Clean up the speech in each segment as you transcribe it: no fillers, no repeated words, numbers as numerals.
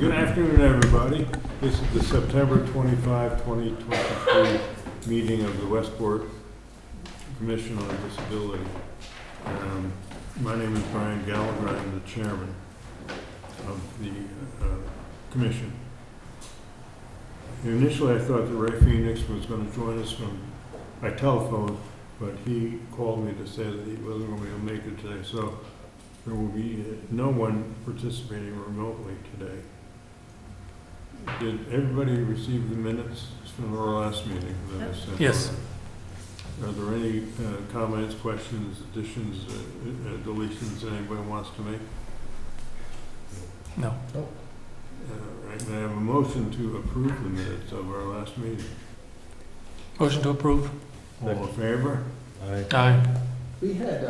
Good afternoon, everybody. This is the September 25, 2023 meeting of the Westport Commission on Disability. My name is Brian Gallagher. I'm the chairman of the commission. Initially, I thought that Ray Phoenix was going to join us by telephone, but he called me to say that he wasn't going to be able to make it today. So there will be no one participating remotely today. Did everybody receive the minutes from our last meeting that I sent? Yes. Are there any comments, questions, additions, deletions that anybody wants to make? No. Right, and I have a motion to approve the minutes of our last meeting. Motion to approve. All in favor? Aye. We had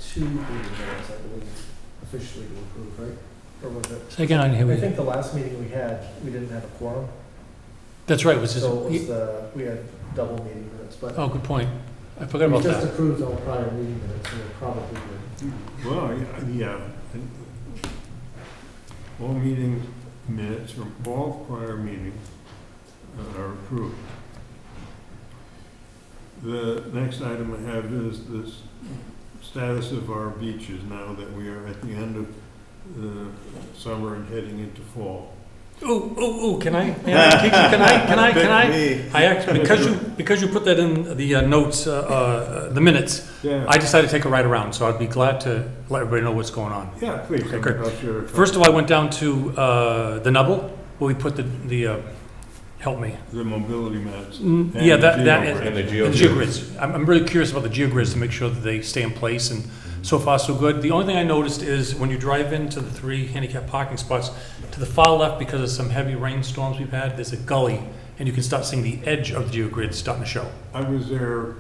two meeting minutes, I believe, officially to approve, right? Or was it? Say again, I didn't hear I you. think the last meeting we had, we didn't have a quorum, That's right, it was just, so it was we had double meeting minutes, but oh, good point. I forgot we about just that. approved all prior meeting minutes, so we're probably good. Well, yeah. All meeting minutes from all prior meetings are approved. The next item I have is this status of our beaches now that we are at the end of the summer and heading into fall. Ooh, can I? Can I? I actually, because you put that in the notes, the minutes, Yeah. I decided to take a ride around, so I'd be glad to let everybody know what's going on. Yeah, please. Okay, great. I'll share a First of all, I went down to the Nubble, where we put the help me. the mobility mats. Yeah, that GeoGrid. And the and geogrids. geogrids. I'm really curious about the geogrids to make sure that they stay in place, and so far so good. The only thing I noticed is when you drive into the 3 handicap parking spots, to the far left, because of some heavy rainstorms we've had, there's a gully, and you can start seeing the edge of the geogrid starting to show. I was there a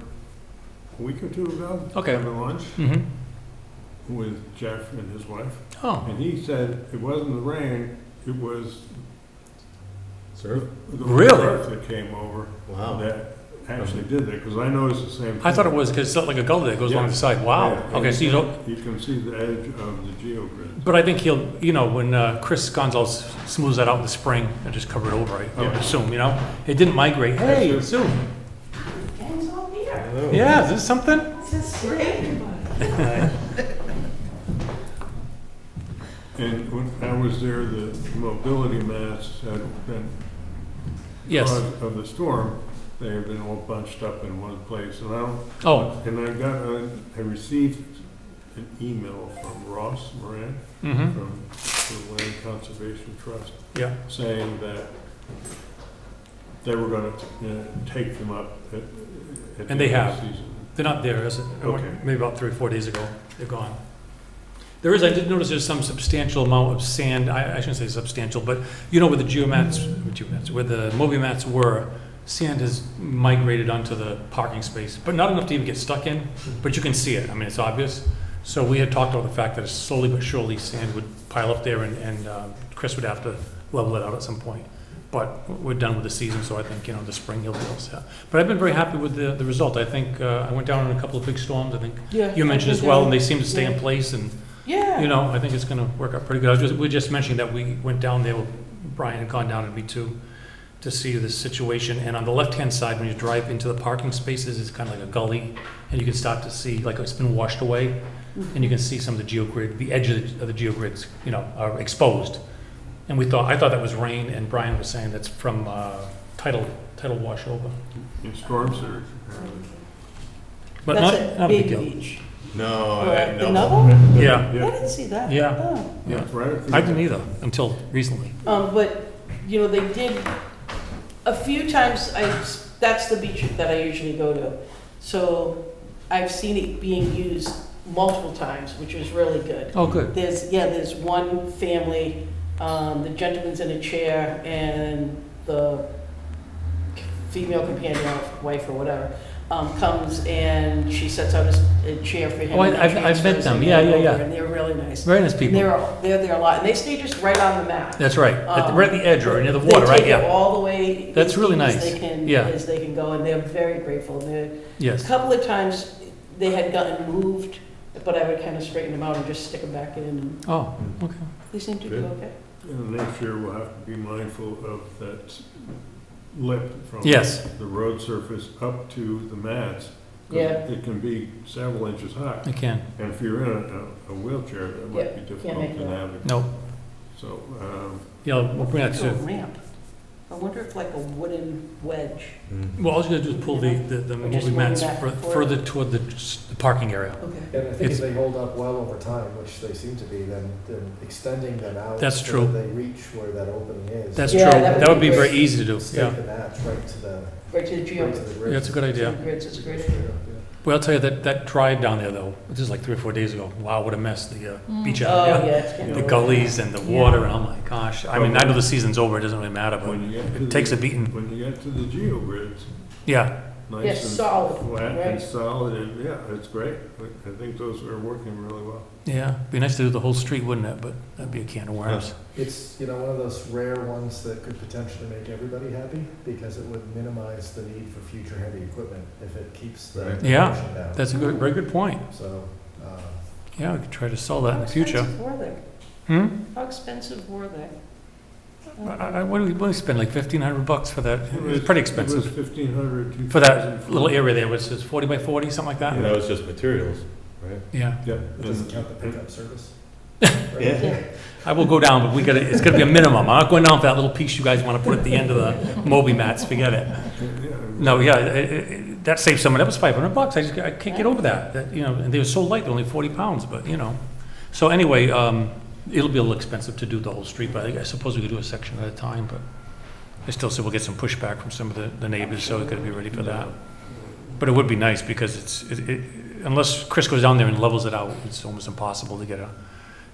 week or two ago. Okay. Having lunch Mm-hmm. with Jeff and his wife. Oh, And he said it wasn't the rain, it was Sir? the Really? earth that came over Wow. that actually did that, because I noticed the same thing. I thought it was, because it's not like a gully that goes along the side. Wow. Yeah, Okay, so you don't, You can see the edge of the geogrid. but I think he'll, when Chris Gonzalez smooths that out in the spring, and just cover it over, I would Yeah. assume, It didn't migrate. Hey, That's Sue. Ken's all here. Hello. Yeah, is this something? This is for everybody. And when I was there, the mobility mats had been, Yes. because of the storm, they had been all bunched up in one place. And Oh, I received an email from Ross Moran mm-hmm, from the Land Conservation Trust yeah. saying that they were going to take them up at the And they end of have. the season. They're not there, is it? Okay. Maybe about 3 or 4 days ago, they're gone. I did notice there's some substantial amount of sand, I shouldn't say substantial, but where the where the Moby mats were, sand has migrated onto the parking space, but not enough to even get stuck in, but you can see it, it's obvious. So we had talked about the fact that slowly but surely sand would pile up there and Chris would have to level it out at some point. But we're done with the season, so I think, the spring he'll be all set. But I've been very happy with the result. I think, I went down in a couple of big storms, I think Yeah. you mentioned as well, and they seem to stay in Yeah. place, and, Yeah. I think it's gonna work out pretty good. We were just mentioning that we went down there, Brian had gone down and me too, to see the situation, and on the left-hand side, when you drive into the parking spaces, it's kind of like a gully, and you can start to see, like it's been washed away, and you can see some of the geogrid, the edge of the geogrids, are exposed. And I thought that was rain, and Brian was saying that's from tidal wash over. In storm surge, apparently. But That's not a a big big deal. beach. No, The no. Nubble? Yeah. I didn't see that. Yeah. Oh. Yeah, right at the- I didn't either, until recently. But, they did, a few times, that's the beach that I usually go to. So I've seen it being used multiple times, which was really good. Oh, good. There's one family, the gentleman's in a chair and the female companion, or wife or whatever, comes and she sets out a chair for him. Oh, and I've transfers met them. him Yeah, yeah, over, yeah. And they're really nice. Very nice And people. they're there a lot, and they stay just right on the mat. That's right. Right at the edge or near the water, They right? take it Yeah. all the way. That's as really deep as nice. they can, Yeah. as they can go, and they're very grateful. A Yes. couple of times they had gotten moved, but I would kind of straighten them out and just stick them back in. And Oh, okay. they seem to do Good. okay. And next year, we'll have to be mindful of that lip from Yes, the road surface up to the mats. 'Cause Yeah. It can be several inches high, I can. and if you're in a wheelchair, that might be difficult make to that. navigate. No, So, yeah, we'll bring that There's to, a ramp. I wonder if like a wooden wedge. Mm. well, all you gotta do is pull the Or just moving mats moving back and forth. further toward the parking area. Okay. And I think It's- if they hold up well over time, which they seem to be, then extending them out. That's so true. that they reach where that opening is. That's Yeah, true. that That would be be very great. easy to do, yeah. Stake the mats right to the, Right to the geo. right to the grids. Yeah, it's a good idea. Grids, it's a great idea. Well, I'll tell you, that drive down there, though, this is like 3 or 4 days ago, wow, what a mess, the beach Oh, out yeah, there. it's getting The old. gullies and the Yeah. water, and oh my gosh, I mean, I know the season's over, it doesn't really matter, but when you get to it takes a the, beating. when you get to the geogrids, Yeah, nice Yes, and solid, flat and right? solid, and yeah, it's great. I think those are working really well. yeah, be nice to do the whole street, wouldn't it? But that'd be a can of worms. It's, you know, one of those rare ones that could potentially make everybody happy because it would minimize the need for future heavy equipment if it keeps the Right. Yeah, emission down. That's a good, very good point. So, Yeah, we could try to sell that in How the future. expensive were they? Hmm? How expensive were they? What do we spend, like $1,500 for that? It was pretty expensive. It was 1,500, For that little area there, which is 40 by 40, something like And that? that was just materials, right? Yeah. Yeah. it doesn't count the pickup service. Yeah. I will go down, but it's gonna be a minimum. I'm not going down for that little piece you guys wanna put at the end of the Moby mats, forget it. No, yeah, that saved someone, that was $500. I can't get over that, you know, and they were so light, they're only 40 pounds, but, you know. So anyway, it'll be a little expensive to do the whole street, but I suppose we could do a section at a time, but I still say we'll get some pushback from some of the neighbors, so we gotta be ready for that. But it would be nice, because unless Chris goes down there and levels it out, it's almost impossible to get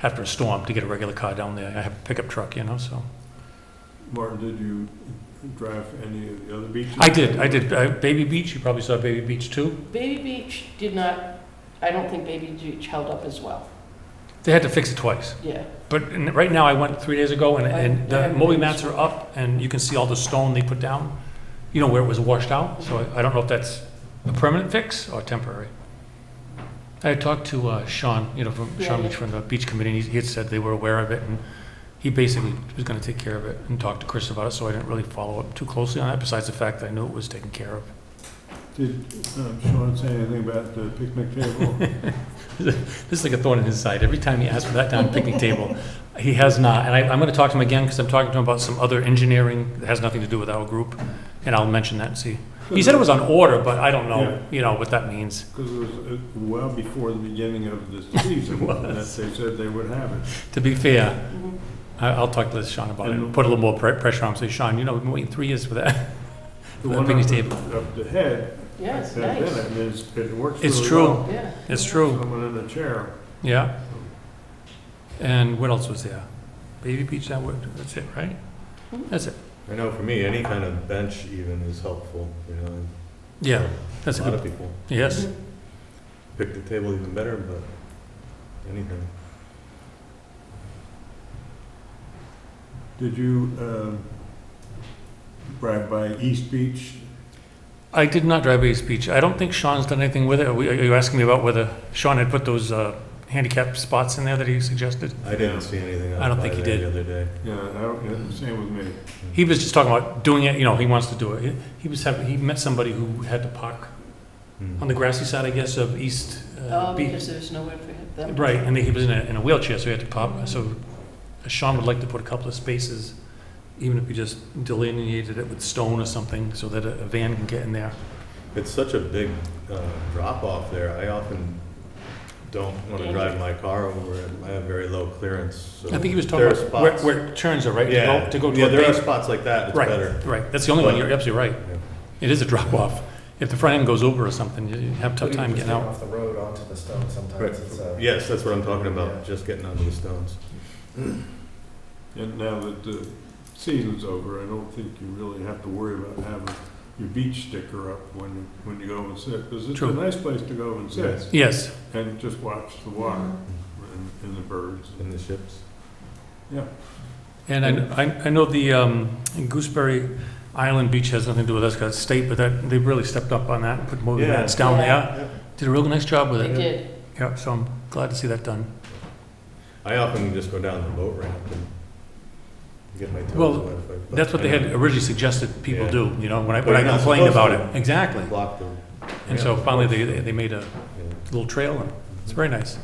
after a storm, to get a regular car down there. I have a pickup truck, you know, so. Martin, did you drive any of the other beaches? I did. Baby Beach, you probably saw Baby Beach too. Baby Beach did not, I don't think Baby Beach held up as well. They had to fix it twice. Yeah. But right now, I went 3 days ago, and I the haven't Moby been. mats are up, and you can see all the stone they put down, you know, where it was washed out. So I don't know if that's a permanent fix or temporary. I had talked to Sean, you know, from Sean Yeah. Beach from the beach committee, and he had said they were aware of it, and he basically was gonna take care of it, and talk to Chris about it, so I didn't really follow up too closely on that, besides the fact that I knew it was taken care of. Did Sean say anything about the picnic table? This is like a thorn in his side. Every time he asks for that down picnic table, he has not. And I'm going to talk to him again, because I'm talking to him about some other engineering that has nothing to do with our group, and I'll mention that and see. He said it was on order, but I don't know, Yeah. you know, what that means. Because it was well before the beginning of the season that they said they would have it. To be fair, Mhm. I'll talk to Sean about it, And- and put a little more pressure on him, say, Sean, you know, we've been waiting 3 years for that. The The one picnic up table. up the head, Yeah, it's has nice. been it, and it works It's really true. well. Yeah. It's true, Someone in a chair. yeah. And what else was there? Baby Beach, that's it, right? That's it. I know for me, any kind of bench even is helpful, you know. Yeah, that's a A lot good, of people. yes. Picnic table even better, but anything. Did you drive by East Beach? I did not drive East Beach. I don't think Sean's done anything with it. Are you asking me about whether Sean had put those handicap spots in there that he suggested? I didn't see anything I don't out by think he there did. the other day. Yeah, same with me. He was just talking about doing it, you know, he wants to do it. He met somebody who had to park Hmm. on the grassy side, I guess, of East Oh, Beach. because there's nowhere for them. Right, and he was in a wheelchair, so he had to pop. So Sean would like to put a couple of spaces, even if he just delineated it with stone or something, so that a van can get in there. It's such a big drop off there. I often don't want to drive my car over it. I have very low clearance. So I think he was there talking are about spots. where it turns are, right? Yeah, To go to yeah, a there are base. spots like that. It's Right, better. right. That's the only one. But- You're absolutely right. Yeah. It is a drop off. If the front end goes over or something, you have a tough But time even getting just out. off the road onto the stone sometimes, Right. it's, Yes, that's what I'm talking about. Yeah. Just getting onto the stones. And now that the season's over, I don't think you really have to worry about having your beach sticker up when you go and sit. Because it's a True. nice place to go and sit Yes. Yes, and just watch the water and the birds. In the ships. Yeah. and I know the Gooseberry Island Beach has nothing to do with us, 'cause it's state, but they really stepped up on that and put moving Yeah. mats down there. Yeah. Did a real nice job with They it. did. Yeah, so I'm glad to see that done. I often just go down the boat ramp and get my toes Well, wet. but That's what they I had know. originally suggested people Yeah. do, you know, when I But you're not complained about supposed it. to. Exactly. Block the. And so finally, they made a little trail, and it's very nice.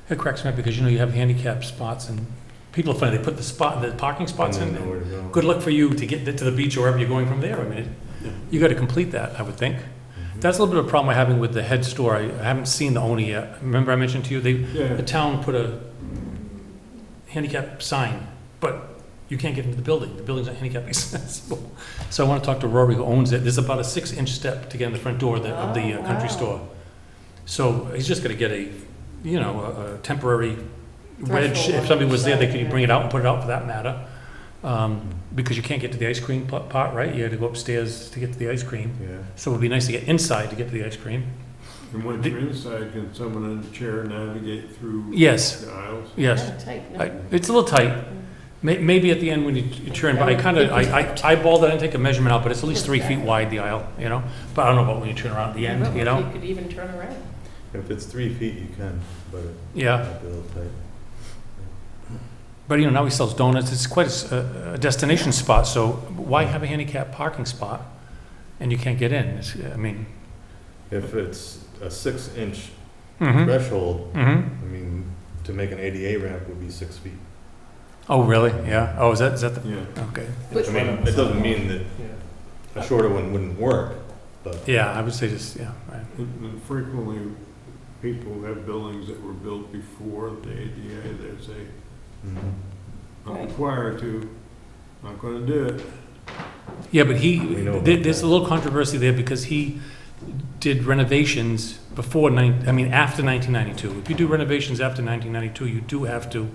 It cracks me up because, you know, you have handicap spots, and people are funny, they put the parking spots in, Nowhere and to go. good luck for you to get to the beach or wherever you're going from there. I mean, you got to complete that, I would think. Mhm. That's a little bit of a problem I'm having with the head store. I haven't seen the owner yet. Remember I mentioned to you, the Yeah, town put a handicap sign, but you can't get into the building. The building's not handicap accessible. So I want to talk to Rory, who owns it. There's about a 6-inch step to get in the front door of the Oh, country wow. store. So he's just going to get a temporary wedge. Threshold If somebody was there, they side, could yeah. bring it out and put it out for that matter. Because you can't get to the ice cream part, right? You had to go upstairs to get to the ice cream. Yeah. So it would be nice to get inside to get to the ice cream. and once you're inside, can someone in a chair navigate through Yes, the aisles? yes. Kinda tight, no? It's a little tight. Maybe at the end when you turn, but I eyeballed it, I didn't take a measurement out, but it's at least 3 feet wide, the aisle, you know? But I don't know about when you turn around at the end, you know? You could even turn around. If it's 3 feet, you can, but it Yeah, might be a little tight. but you know, now he sells donuts, it's quite a destination spot, so why have a handicap parking spot and you can't get in? I mean, If it's a 6-inch mhm, threshold, mhm. I mean, to make an ADA ramp would be 6 feet. Oh, really? Yeah, oh, is that the, Yeah. okay. But- I mean, it doesn't mean that a shorter one wouldn't work, but. Yeah, I would say just, yeah, right. And frequently, people who have buildings that were built before the ADA, they say, Mhm. I'm Right. required to, not gonna do it. Yeah, but We know about there's that. a little controversy there because he did renovations after 1992. If you do renovations after 1992, you do have to,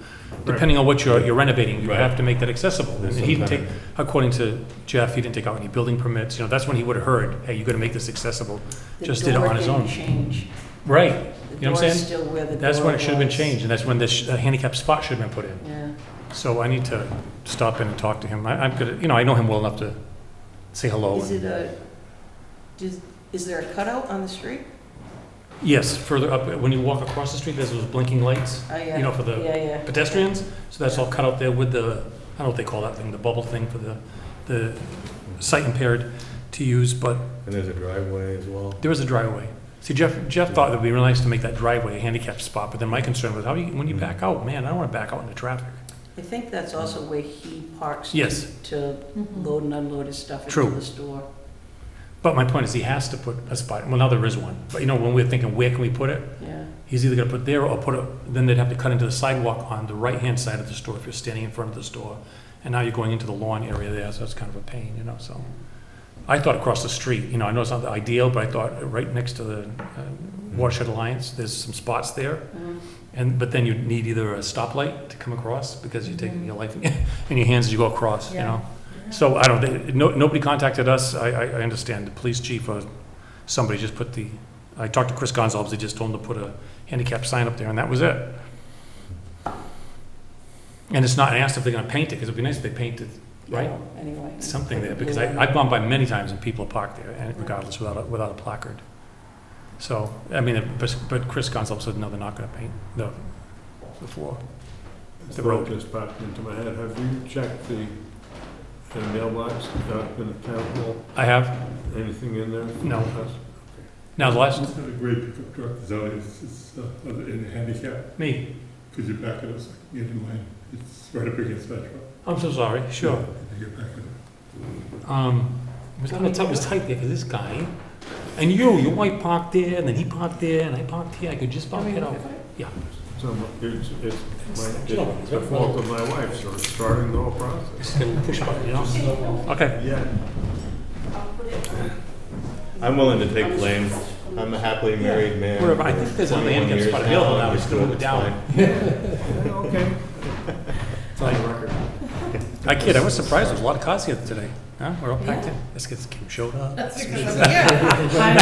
depending on what you're renovating, you Right. have to make that accessible. And There's he didn't some take, kind according to Jeff, he didn't take out any building permits. You know, that's when he would have heard, hey, you gotta make this accessible. The Just did it door on his didn't own. change. Right, The you know what I'm door's saying? still where the That's when it door should have been was. changed, and that's when this handicap spot should have been put in. Yeah. So I need to stop in and talk to him. I'm gonna, I know him well enough to say hello. Is it is there a cutout on the street? Yes, further up, when you walk across the street, there's those blinking lights, Oh, yeah. you know, for the Yeah, yeah. pedestrians. So that's all cut out there with the, I don't know what they call that thing, the bubble thing for the sight impaired to use, but And there's a driveway as well. there is a driveway. See, Jeff thought it'd be real nice to make that driveway a handicap spot, but then my concern was, when you back out, man, I don't want to back out into traffic. I think that's also where he parks. Yes. To load and unload his stuff True. into the store. But my point is, he has to put a spot, well, now there is one, but when we're thinking, where can we put it? Yeah. He's either gonna put there or put it, then they'd have to cut into the sidewalk on the right-hand side of the store if you're standing in front of the store. And now you're going into the lawn area there, so it's kind of a pain, so. I thought across the street, I know it's not the ideal, but I thought right next to the Watershed Alliance, there's some spots there. Mhm. But then you need either a stoplight to come across because you're taking your life in your hands as you go across, Yeah. So I don't, nobody contacted us. I understand the police chief or somebody just put I talked to Chris Gonzalez, they just told him to put a handicap sign up there and that was it. And it's not, I asked if they're gonna paint it, because it'd be nice if they painted, right? Yeah, Anyway. Something there, because I've gone by many times and people are parked there, and regardless, without a placard. So, but Chris Gonzalez said, no, they're not gonna paint the floor. The road. Just popped into my head. Have you checked the mailbox up in the town hall? I have, Anything in there? No. now the last, It's not a great pickup truck, it's in a handicap, me, could you back it up so I can get in line? It's right up against that truck. I'm so sorry, sure. Could you back it up? It was kind of tough, it was tight there, because this guy, and your wife parked there, and then he parked there, and I parked here, I could just about get out. Yeah, So it's You know, the fault of my wife, so it's starting the whole process. just a little push button, Okay, Yeah. I'm willing to take blame. I'm a happily married man. whatever, I think there's another 21 handicap years spot available now, I'm we still good, move it it's down. fine. Okay. It's like, I kid, I was surprised, there's a lot of cars here today. Huh? We're all packed in. This kid's Kim showed up. That's because I'm here. I'm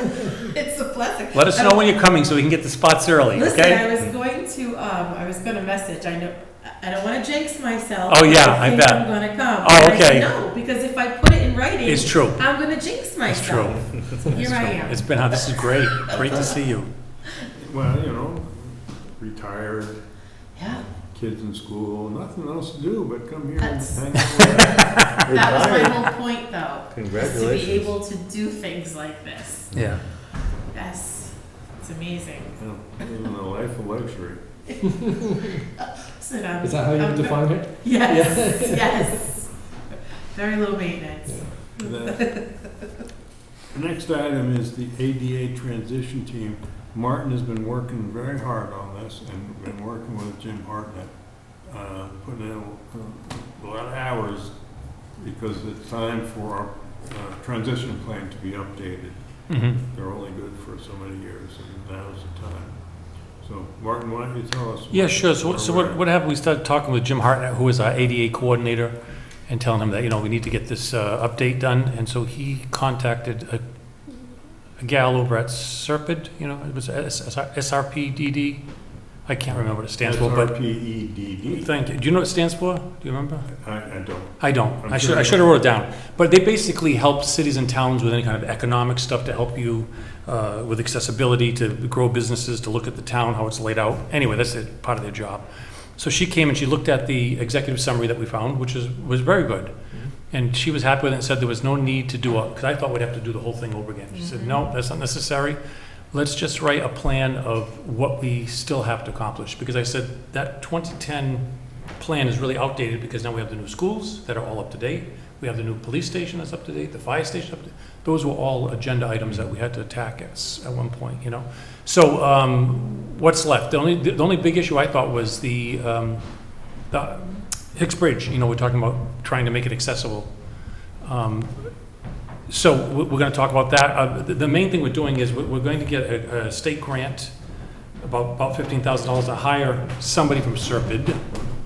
here. It's a blessing. Let us know when you're coming so we can get the spots early, Listen, okay? I was going to message. I know I don't want to jinx myself. Oh, yeah, I I think bet. I'm going to come. Oh, And I okay. said, no, because if I put it in writing, It's true. I'm going to jinx It's true. myself. Here I am. It's been, this is great. Great to see you. Well, retired, Yeah, kids in school, nothing else to do but come here and That's- hang out with us. that was my Retired. whole point though. is Congratulations. To be able to do things like this. Yeah. Yes, it's amazing. You know, living a life of luxury. So, Is that how you would define it? Yes, yes. Very low maintenance. The next item is the ADA transition team. Martin has been working very hard on this and been working with Jim Hartnett, putting in a lot of hours because it's time for our transition plan to be updated. Mhm. They're only good for so many years, and now's the time. So, Martin, why don't you tell us? Yeah, sure. So what happened, we started talking with Jim Hartnett, who is our ADA coordinator, and telling him that, you know, we need to get this update done. And so he contacted a gal over at Serpide, you know, it was SRPDD. I can't remember what it stands for, but SRPEDD. thank you. Do you know what it stands for? Do you remember? I don't. I don't. I'm I sure should have wrote it down. But they basically help cities and towns with any kind of economic stuff to help you with accessibility, to grow businesses, to look at the town, how it's laid out. Anyway, that's part of their job. So she came and she looked at the executive summary that we found, which was very good. And she was happy with it and said there was no need to do because I thought we'd have to do the whole thing over again. She said, no, that's not necessary. Let's just write a plan of what we still have to accomplish. Because I said that 2010 plan is really outdated because now we have the new schools that are all up to date. We have the new police station that's up to date, the fire station up to date. Those were all agenda items that we had to attack at one point, you know. So what's left? The only big issue I thought was the Hicks Bridge. You know, we're talking about trying to make it accessible. So we're going to talk about that. The main thing we're doing is we're going to get a state grant, about $15,000 to hire somebody from Serpide,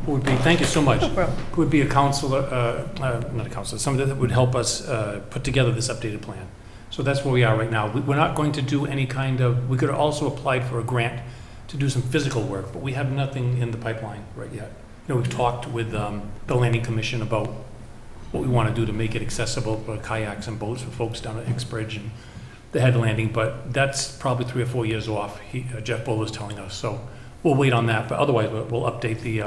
who would be, thank you so much, who would be a counselor, not a counselor, somebody that would help us put together this updated plan. So that's where we are right now. We're not going to do any kind of, we could have also applied for a grant to do some physical work, but we have nothing in the pipeline right yet. You know, we've talked with the Landing Commission about what we want to do to make it accessible for kayaks and boats for folks down at Hicks Bridge and the head landing, but that's probably 3 or 4 years off, Jeff Bull was telling us. So we'll wait on that, but otherwise we'll update the,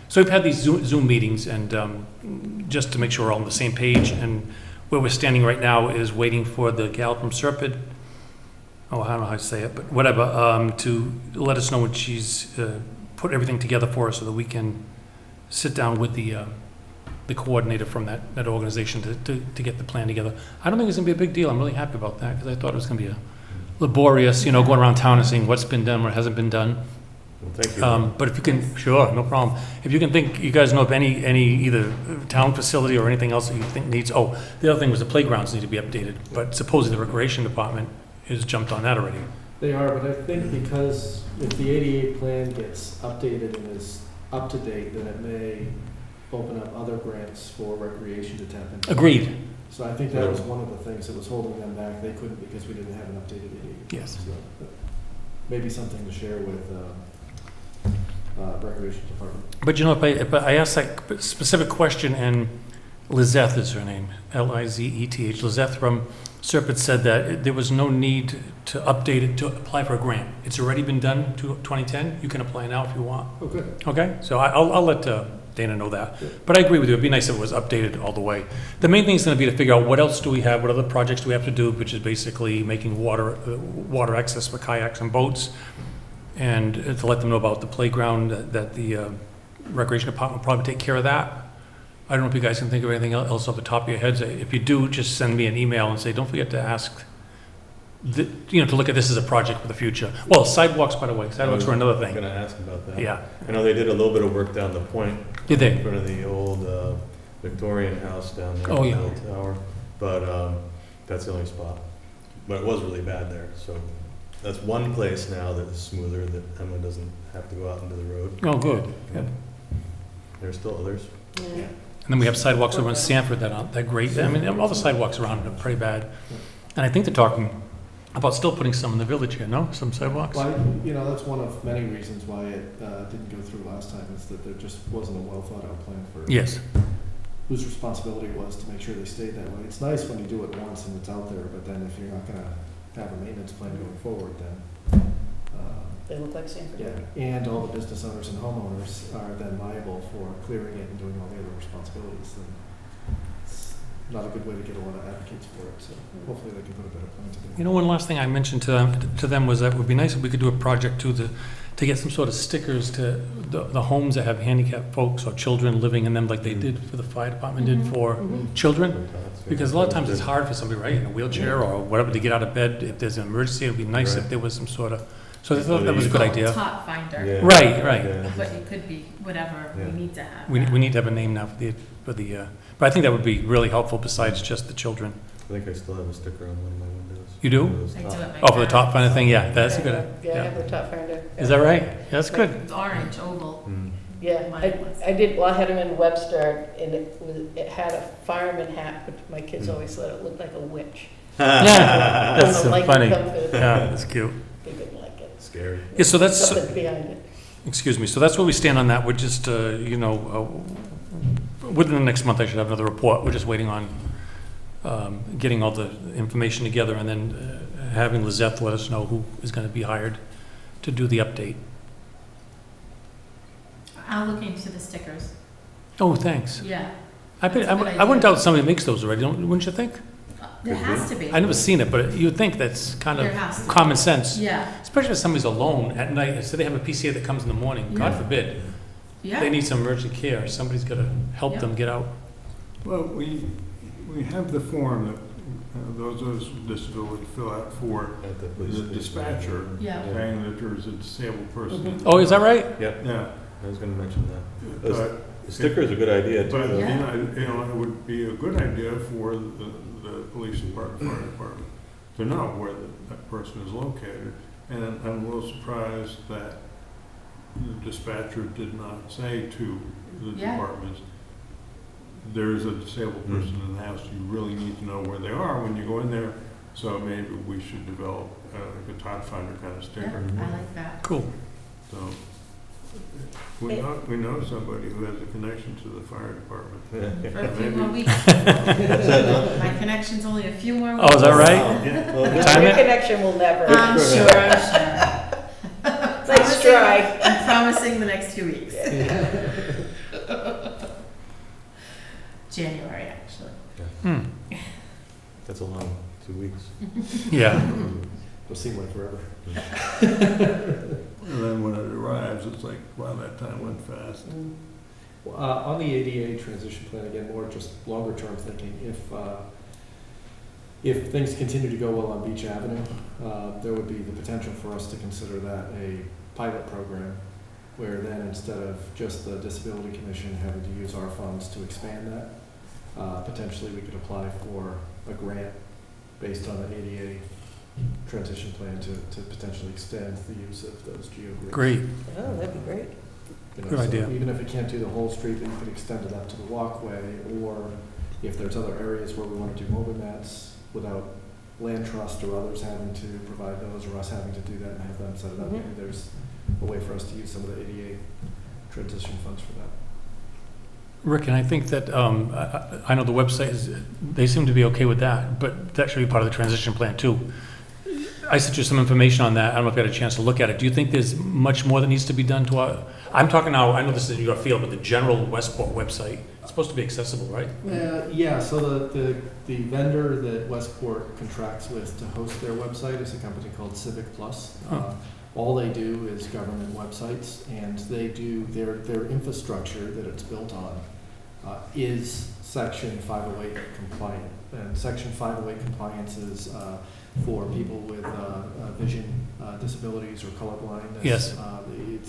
so we've had these Zoom meetings and just to make sure we're all on the same page, and where we're standing right now is waiting for the gal from Serpide, I don't know how to say it, but whatever, to let us know when she's put everything together for us so that we can sit down with the coordinator from that organization to get the plan together. I don't think it's going to be a big deal. I'm really happy about that because I thought it was going to be a laborious, you know, going around town and seeing what's been done, what hasn't been done. Well, thank you. But if you can, sure, no problem. If you can think, you guys know of any either town facility or anything else that you think needs, oh, the other thing was the playgrounds need to be updated, but supposedly the recreation department has jumped on that already. They are, but I think because if the 88 plan gets updated and is up to date, then it may open up other grants for recreation to tap into. Agreed. So I think that was one of the things that was holding them back. They couldn't because we didn't have an updated 88 plan. Yes. So, but maybe something to share with recreation department. But you know, if I asked that specific question, and Lizeth is her name, Lizeth, Lizeth from Serpide said that there was no need to update it to apply for a grant. It's already been done to 2010. You can apply now if you want. Oh, good. Okay, so I'll let Dana know that. But I agree with you. It'd be nice if it was updated all the way. The main thing is going to be to figure out what else do we have, what other projects do we have to do, which is basically making water access for kayaks and boats, and to let them know about the playground, that the recreation department will probably take care of that. I don't know if you guys can think of anything else off the top of your heads. If you do, just send me an email and say, don't forget to ask, to look at this as a project for the future. Well, sidewalks, by the way, sidewalks were another I'm thing. going to ask about that. Yeah. I know they did a little bit of work down the point. Did they? In front of the old Victorian house down there. Oh, yeah. The old tower. But that's the only spot. But it was really bad there, so that's one place now that is smoother, that Emma doesn't have to go out into the road. Oh, good. Good. There's still others. Yeah. And then we have sidewalks over in Sanford that aren't that great. I mean, all the sidewalks around are pretty bad. And I think they're talking about still putting some in the village here, no? Some sidewalks? Well, that's one of many reasons why it didn't go through last time, is that there just wasn't a well thought out plan for Yes. whose responsibility it was to make sure they stayed that way. It's nice when you do it once and it's out there, but then if you're not gonna have a maintenance plan going forward, then They look like Sanford. Yeah, and all the business owners and homeowners are then liable for clearing it and doing all the other responsibilities. And it's not a good way to get a lot of advocates for it, so hopefully they can put a better plan together. You know, one last thing I mentioned to them was that it would be nice if we could do a project too, to get some sort of stickers to the homes that have handicapped folks or children living in them, like they did for the fire department did for children. Because a lot of times it's hard for somebody, right, in a wheelchair or whatever, to get out of bed. If there's an emergency, it'd be nice if there was some sort of, so I thought that was a good idea. Top finder, Yeah. Right, right. Yeah. but it could be whatever Yeah. we need to have. We need to have a name now for the, but I think that would be really helpful besides just the children. I think I still have a sticker on one of my windows. You do? Those I do top. it Oh, for the myself. top kind of thing, yeah, that's a good, Yeah, I yeah. have the top finder. Is that right? Yeah, that's good. It's orange, oval. Mm. Yeah, I did, well, I had them in Webster, and it had a fireman hat, but my kids always said it looked like a witch. Yeah, that's When so the light funny. would come through, Yeah, that's cute. They didn't like it. Scary. Yeah, so that's, Something behind it. excuse me, so that's where we stand on that. We're just, within the next month, I should have another report. We're just waiting on getting all the information together and then having Lizette let us know who is going to be hired to do the update. I'll look into the stickers. Oh, thanks. Yeah, I bet, That's a good I wouldn't idea. doubt somebody makes those already, wouldn't you think? there has to be. I never seen it, but you'd think that's kind There of has to be. common sense. Yeah, Especially if somebody's alone at night, so they have a PCA that comes in the morning, God Yeah. forbid. They yeah, need some emergency care, somebody's got to help them get out. Well, we have the form that those with disability fill out for At the police the station. dispatcher, yeah. saying that there's a disabled person. Oh, is that right? Yep, Yeah, I was gonna mention that. Those- but, The sticker is a good idea too. but, though. Yeah. it would be a good idea for the police department, fire department, to know where that person is located. And I'm a little surprised that the dispatcher did not say to the Yeah. departments, there's a disabled person in the house, you really need to know where they are when you go in there. So maybe we should develop like a Todd Finder kind of Yeah, sticker. I like that. Cool. So we know somebody who has a connection to the fire department. Yeah. For a few Maybe. more weeks. That's it, huh? My connection's only a few more weeks. Oh, is that right? Well, good. Time Your it? connection will never. I'm sure, I'm sure. Let's try. I'm promising the next 2 weeks. January, actually. Hmm. That's a long 2 weeks. Yeah. It'll seem like forever. And then when it arrives, it's like, wow, that time went fast. On the ADA transition plan, again, more just longer term thinking, if things continue to go well on Beach Avenue, there would be the potential for us to consider that a pilot program, where then instead of just the Disability Commission having to use our funds to expand that, potentially we could apply for a grant based on the ADA transition plan to potentially extend the use of those geo grids. Great. Oh, that'd be great. You know, Good so idea. Even if it can't do the whole street, then you could extend it up to the walkway, or if there's other areas where we want to do mobile mats without land trust or others having to provide those, or us having to do that and have them set it up, Mhm. maybe there's a way for us to use some of the ADA transition funds for that. Rick, and I think that, I know the website is, they seem to be okay with that, but that should be part of the transition plan too. I sent you some information on that. I don't know if you had a chance to look at it. Do you think there's much more that needs to be done to our, I'm talking now, I know this is in your field, but the general Westport website, it's supposed to be accessible, right? Yeah, so the vendor that Westport contracts with to host their website is a company called Civic Plus. Huh. All they do is government websites, and they do, their infrastructure that it's built on is Section 508 compliant. And Section 508 compliance is for people with vision disabilities or colorblindness. Yes.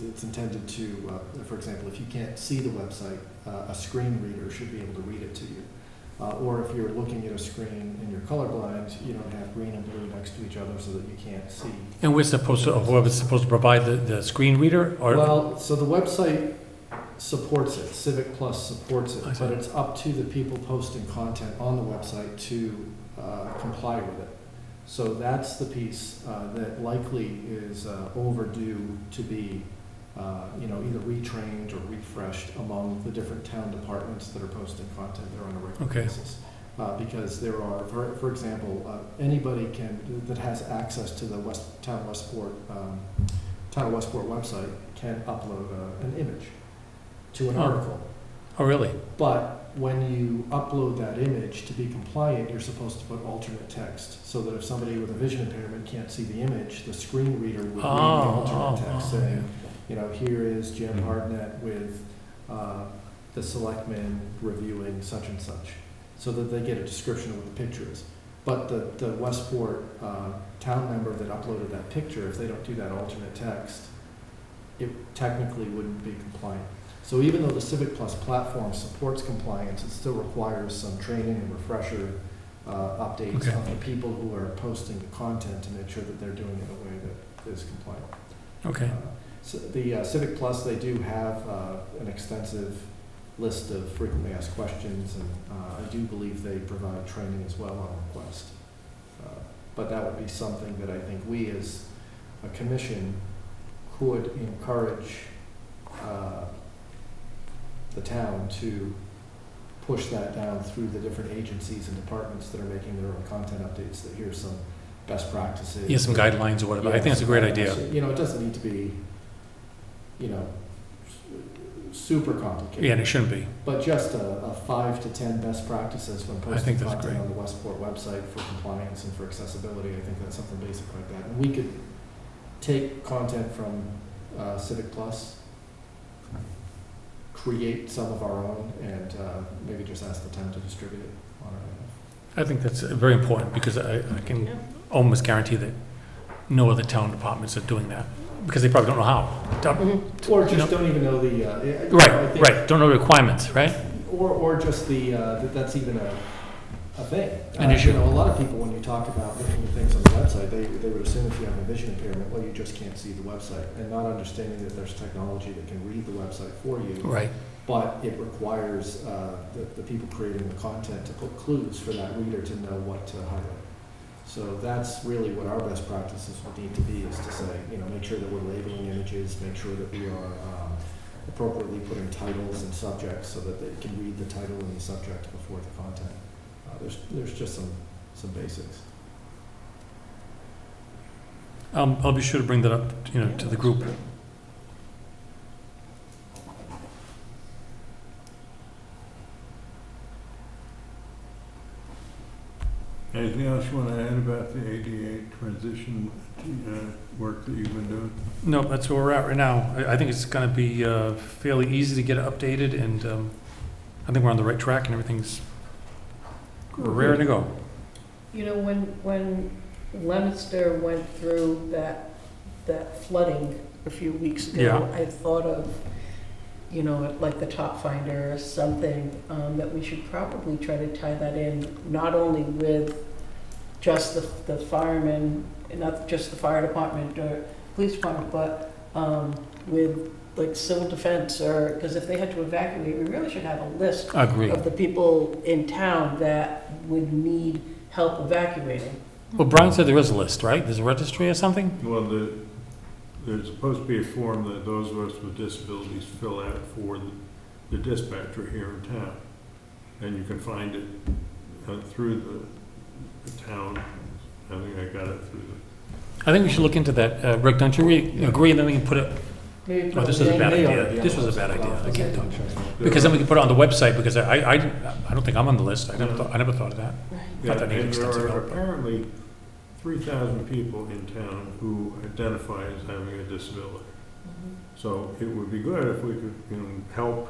It's intended to, for example, if you can't see the website, a screen reader should be able to read it to you. Or if you're looking at a screen and you're colorblind, you don't have green and blue next to each other so that you can't see. And we're supposed to, or whoever's supposed to provide the screen reader, or? Well, so the website supports it, Civic Plus supports it, I see. but it's up to the people posting content on the website to comply with it. So that's the piece that likely is overdue to be, either retrained or refreshed among the different town departments that are posting content there on a regular Okay. basis. Because there are, for example, anybody that has access to the Town Westport Town of Westport website can upload an image to an Oh. article. Oh, really? But when you upload that image, to be compliant, you're supposed to put alternate text, so that if somebody with a vision impairment can't see the image, the screen reader would read the alternate text saying, you know, here is Jim Mhm. Hardnett with the selectmen reviewing such and such, so that they get a description of what the picture is. But the Westport town member that uploaded that picture, if they don't do that alternate text, it technically wouldn't be compliant. So even though the Civic Plus platform supports compliance, it still requires some training and refresher updates Okay. of the people who are posting the content to make sure that they're doing it in a way that is compliant. Okay. So the Civic Plus, they do have an extensive list of frequently asked questions, and I do believe they provide training as well on request. But that would be something that I think we as a commission could encourage the town to push that down through the different agencies and departments that are making their own content updates, that here's some best practices. Yeah, some guidelines or whatever. I think that's a great idea. You know, it doesn't need to be, you know, super complicated. Yeah, and it shouldn't be. But just a 5 to 10 best practices when I posting think that's content great. on the Westport website for compliance and for accessibility. I think that's something basic like that. And we could take content from Civic Plus, create some of our own, and maybe just ask the town to distribute it on our behalf. I think that's very important because I can Yeah. almost guarantee that no other town departments are doing that because they probably don't know how. Mhm. Or You just know- don't even know the. I Right, think- right. Don't know the requirements, right? Or just that that's even a thing. An issue. You know, a lot of people, when you talk about looking at things on the website, they would assume if you have a vision impairment, well, you just can't see the website, and not understanding that there's technology that can read the website for you. Right. But it requires the people creating the content to put clues for that reader to know what to highlight. So that's really what our best practices would need to be, is to say, you know, make sure that we're labeling images, make sure that we are appropriately putting titles and subjects so that they can read the title and the subject before the content. There's just some basics. I'll be sure to bring that up, to the group. Anything else you want to add about the ADA transition work that you've been doing? No, that's where we're at right now. I think it's going to be fairly easy to get it updated, and I think we're on the right track, and everything's raring to go. You know, when Leominster went through that flooding a few weeks ago, Yeah. I thought of, like the Top Finder or something, that we should probably try to tie that in, not only with just the firemen, and not just the fire department or police department, but with like civil defense, or, because if they had to evacuate, we really should have a list Agree. of the people in town that would need help evacuating. Well, Brian said there is a list, right? There's a registry or something? Well, there's supposed to be a form that those of us with disabilities fill out for the dispatcher here in town. And you can find it through the town. I think I got it through I think we should look into that. Rick, don't you agree? And then we can put it, Maybe oh, put this it is a in. bad They idea. already This have was a those bad idea. I those can't talk. the. Because then we can put it on the website, because I don't think I'm on the list. I never thought of that. Right. Yeah, Not that needs and there extensive are help. apparently 3,000 people in town who identify as having a disability. Mhm. So it would be good if we could, help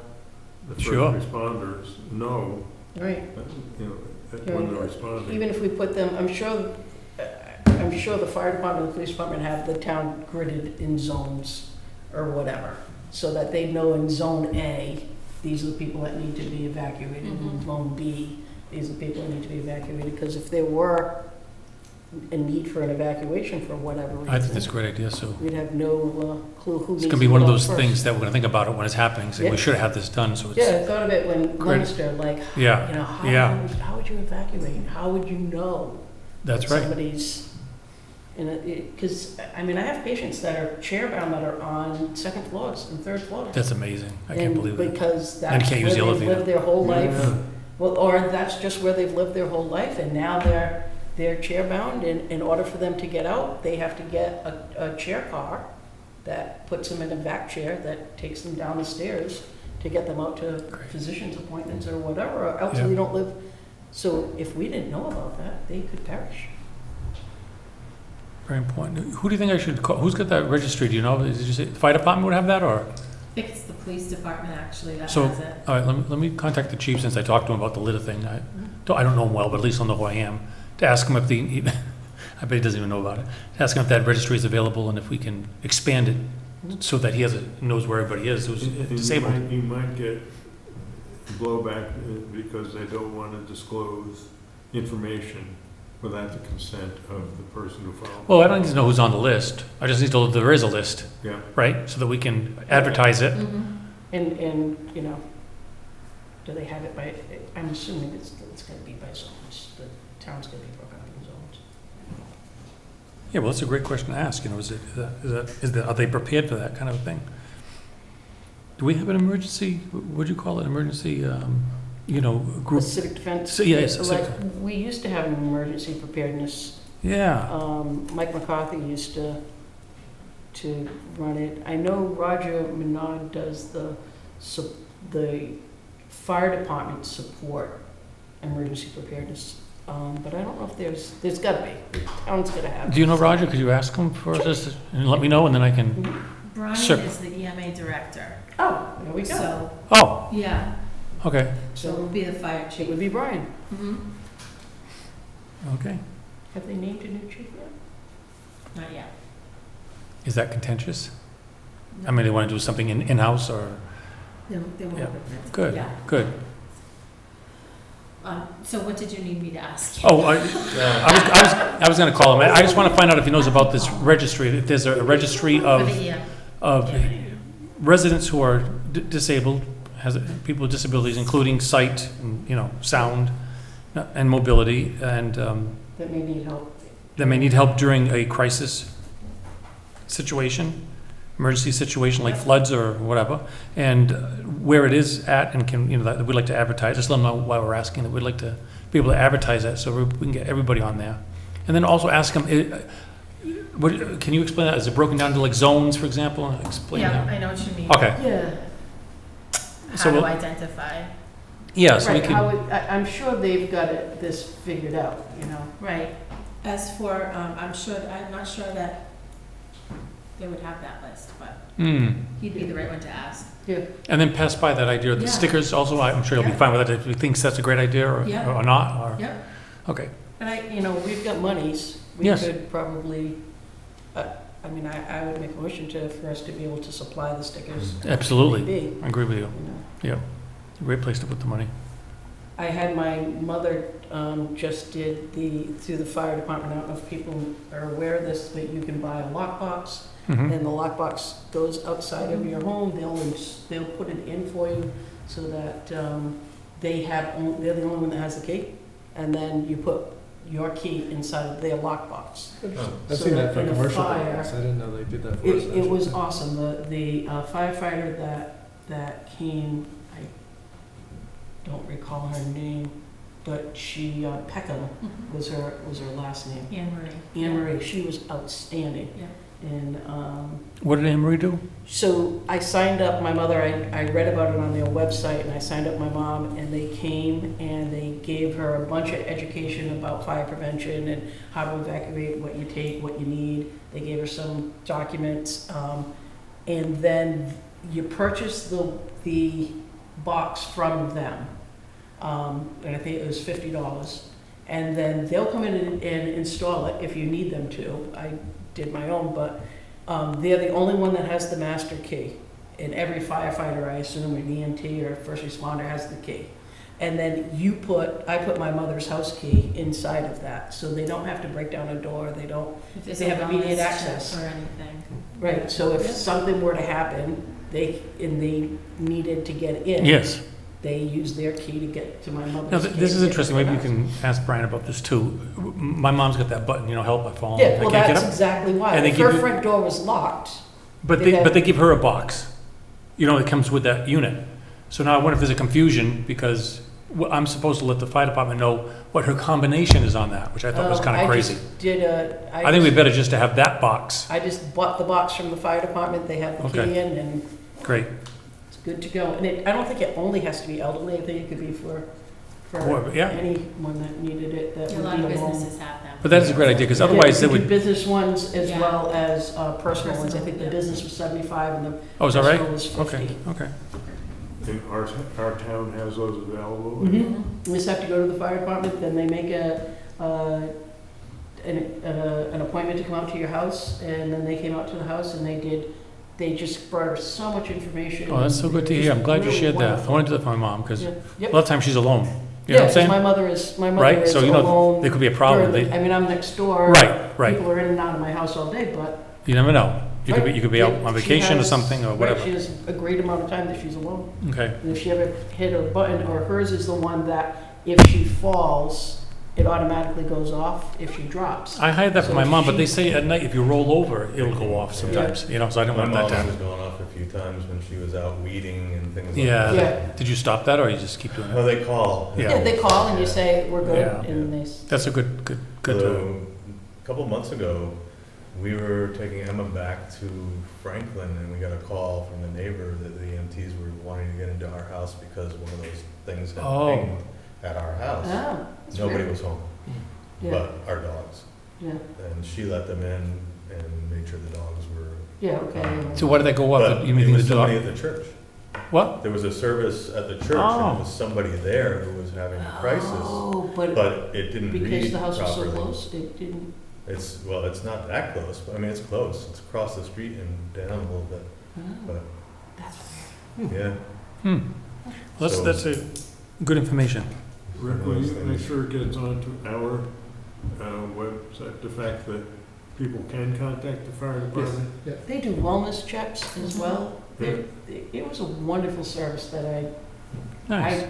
the first Sure. responders know, Right. that when they're responding. Even if we put them, I'm sure the fire department and the police department have the town gridded in zones or whatever, so that they know in zone A, these are the people that need to be evacuated. In Mhm. zone B, these are the people that need to be evacuated, because if there were a need for an evacuation for whatever reason, I think that's a great idea, so. we'd have no clue who needs It's to going to be go one of out those first. things that we're going to think about it when it's happening. So Yeah. we should have this done, so it's, Yeah, I thought of it when Great. Leominster, like, yeah, yeah, how would you evacuate? How would you know? that's that right. Somebody's, because, I have patients that are chair-bound that are on second floors and third floors. That's amazing. I can't And believe it. Because And you that's can't where use the they've elevator. lived their whole life. Yeah. Well, or that's just where they've lived their whole life, and now they're chair-bound, and in order for them to get out, they have to get a chair car that puts them in a vac chair that takes them down the stairs to get them out to Great. physician's appointments or whatever, or else Yeah. they don't live. So if we didn't know about that, they could perish. Very important. Who do you think I should call? Who's got that registry? Do you know? Did you say the fire department would have that, or? I think it's the police department actually that So- has it. All right, let me contact the chief since I talked to him about the litter thing. I don't know him well, but at least I'll know who I am. To ask him if I bet he doesn't even know about it. To ask him if that registry is available and if we can expand it so that he knows where everybody is who's disabled. You might get blowback because they don't want to disclose information without the consent of the person who filed. Well, I don't need to know who's on the list. I just need to know that there is a list, Yeah. right? So that we can advertise it. And, you know, do they have it by, I'm assuming it's gonna be by zones, the town's gonna be broken up in zones. Yeah, well, that's a great question to ask. You know, are they prepared for that kind of a thing? Do we have an emergency, what'd you call it, emergency, you know, The group? civic defense. So, yeah, yes, Like, civic- we used to have an emergency preparedness. Yeah, Mike McCarthy used to run it. I know Roger Menard does the fire department support emergency preparedness. But I don't know if there's gotta be, the town's gotta have. do you know Roger? Could you ask him for this and let me know and then I can, Brian Sure. is the EMA director. Oh, there we go. So, oh, yeah, okay, so it will be the fire It chief. would be Brian. Mhm. okay. Have they named a new chief yet? Not yet. Is that contentious? I mean, they want to do something in-house or, They will Yeah. work with it. good, Yeah. good. So what did you need me to ask you? Oh, I was gonna call him. I just want to find out if he knows about this registry, if there's a registry For of, the, of residents who are disabled, people with disabilities, including sight, and, you know, sound, and mobility, and That may need help. that may need help during a crisis situation, emergency situation like floods or whatever, and where it is at, and can, you know, that we'd like to advertise, just let them know why we're asking, that we'd like to be able to advertise that, so we can get everybody on there. And then also ask them, can you explain that? Is it broken down to like zones, for example? Explain yeah, that. I know what you mean. Okay, Yeah. so How to we'll- identify. yeah, so we Right, can, I'm sure they've got this figured out, you know. Right. As for, I'm not sure that they would have that list, but he'd be the right one to ask. and then pass by that idea of the Yeah. stickers also, I'm sure he'll be Yeah. fine with that, if he thinks that's a great idea or Yeah. or not, or, Yep. okay. And you know, we've got monies. We Yes. could probably, I mean, I would make a motion for us to be able to supply the stickers. Absolutely. Be, I agree with you. you know. Great place to put the money. I had my mother just did through the fire department, I don't know if people are aware of this, but you can buy a lockbox, Mhm. and the lockbox goes outside of your home, they'll put it in for you so that they're the only one that has the key, and then you put your key inside of their lockbox. I've So seen that that for in a commercial fire- buildings. I didn't know they did that for us. It was awesome. The firefighter that came, I don't recall her name, but she, Peckham was her last name. Anne Marie. Anne Marie, she was outstanding. Yeah. And, What did Anne Marie do? so I signed up my mother, I read about it on their website, and I signed up my mom, and they came and they gave her a bunch of education about fire prevention and how to evacuate, what you take, what you need. They gave her some documents, and then you purchase the box from them. And I think it was $50. And then they'll come in and install it if you need them to. I did my own, but they're the only one that has the master key. And every firefighter, I assume, or EMT or first responder has the key. And then I put my mother's house key inside of that, so they don't have to break down a door, they don't, If there's They a have immediate wellness access. check or anything. right, so if Yeah. something were to happen, they needed to get in. Yes. They use their key to get to my mother's. Now, key this to is get interesting. to the Maybe you house. can ask Brian about this too. My mom's got that button, you know, help, I fall. Yeah, I well, can't get that's up. exactly why. And they If give her you- front door was locked, But they they have- give her a box. You know, it comes with that unit. So now I wonder if there's a confusion because well, I'm supposed to let the fire department know what her combination is on that, which I thought was kind of crazy. I think we better just to have that box. I just bought the box from the fire department, they have the key Okay. in, and Great. it's good to go. And I don't think it only has to be elderly, I think it could be for Yeah. anyone that needed it, that A would lot be of alone. businesses have them. But that is a great idea, because otherwise they Yeah, we would, do business ones as Yeah. well as personal ones. I Personal, think the yeah. business was 75 and the oh, is that right? personal was 50. Okay, okay. And our town has those available. Mhm. You just have to go to the fire department, then they make an appointment to come out to your house, and then they came out to the house and they just brought her so much information. Oh, that's so good to It was hear. I'm glad you really shared that. I wonderful. want to do that for my mom, because Yeah. a Yep. lot of times she's alone. You know Yeah, what I'm 'cause saying? my mother is Right? So, you know, alone. there could be a problem. during the- They- I mean, I'm next door. Right, right. People are in and out of my house all day, but. You never know. You could be, Right. you could be out Yeah, on she vacation or has- something, or Right, whatever. she has a great amount of time that she's alone. Okay. And if she ever hit a button, or hers is the one that if she falls, it automatically goes off if she drops. I hired that for So my mom, but she- they say at night if you roll over, it'll go off sometimes, you know, so I don't My want mom that to was happen. going off a few times when she was out weeding and things like Yeah. that. Yeah. Did you stop that, or you just keep doing No, it? they call. Yeah. Yeah, they call and you say, we're good, Yeah. and they, That's a good. So, a couple months ago, we were taking Emma back to Franklin, and we got a call from the neighbor that the EMTs were wanting to get into our house because one of those things had Oh. pinged at our house. ah, that's Nobody weird. was home, Yeah, but our dogs. yeah, And she let them in and made sure the dogs were. yeah, okay. So why did that go off? But You mean it the was somebody dog? at the church. What? There was a service at the church, Oh. and it was somebody there who was having a crisis, Oh, but but it didn't read because the house was so properly. close, it didn't, Well, it's not that close, but I mean, it's close. It's across the street and down a little bit, oh, but, that's weird. yeah. Hmm. Well, So- that's a good information. Rick, will you make sure it gets onto our website, the fact that people can contact the fire department? They do wellness checks as well. It was a wonderful service that Nice. I,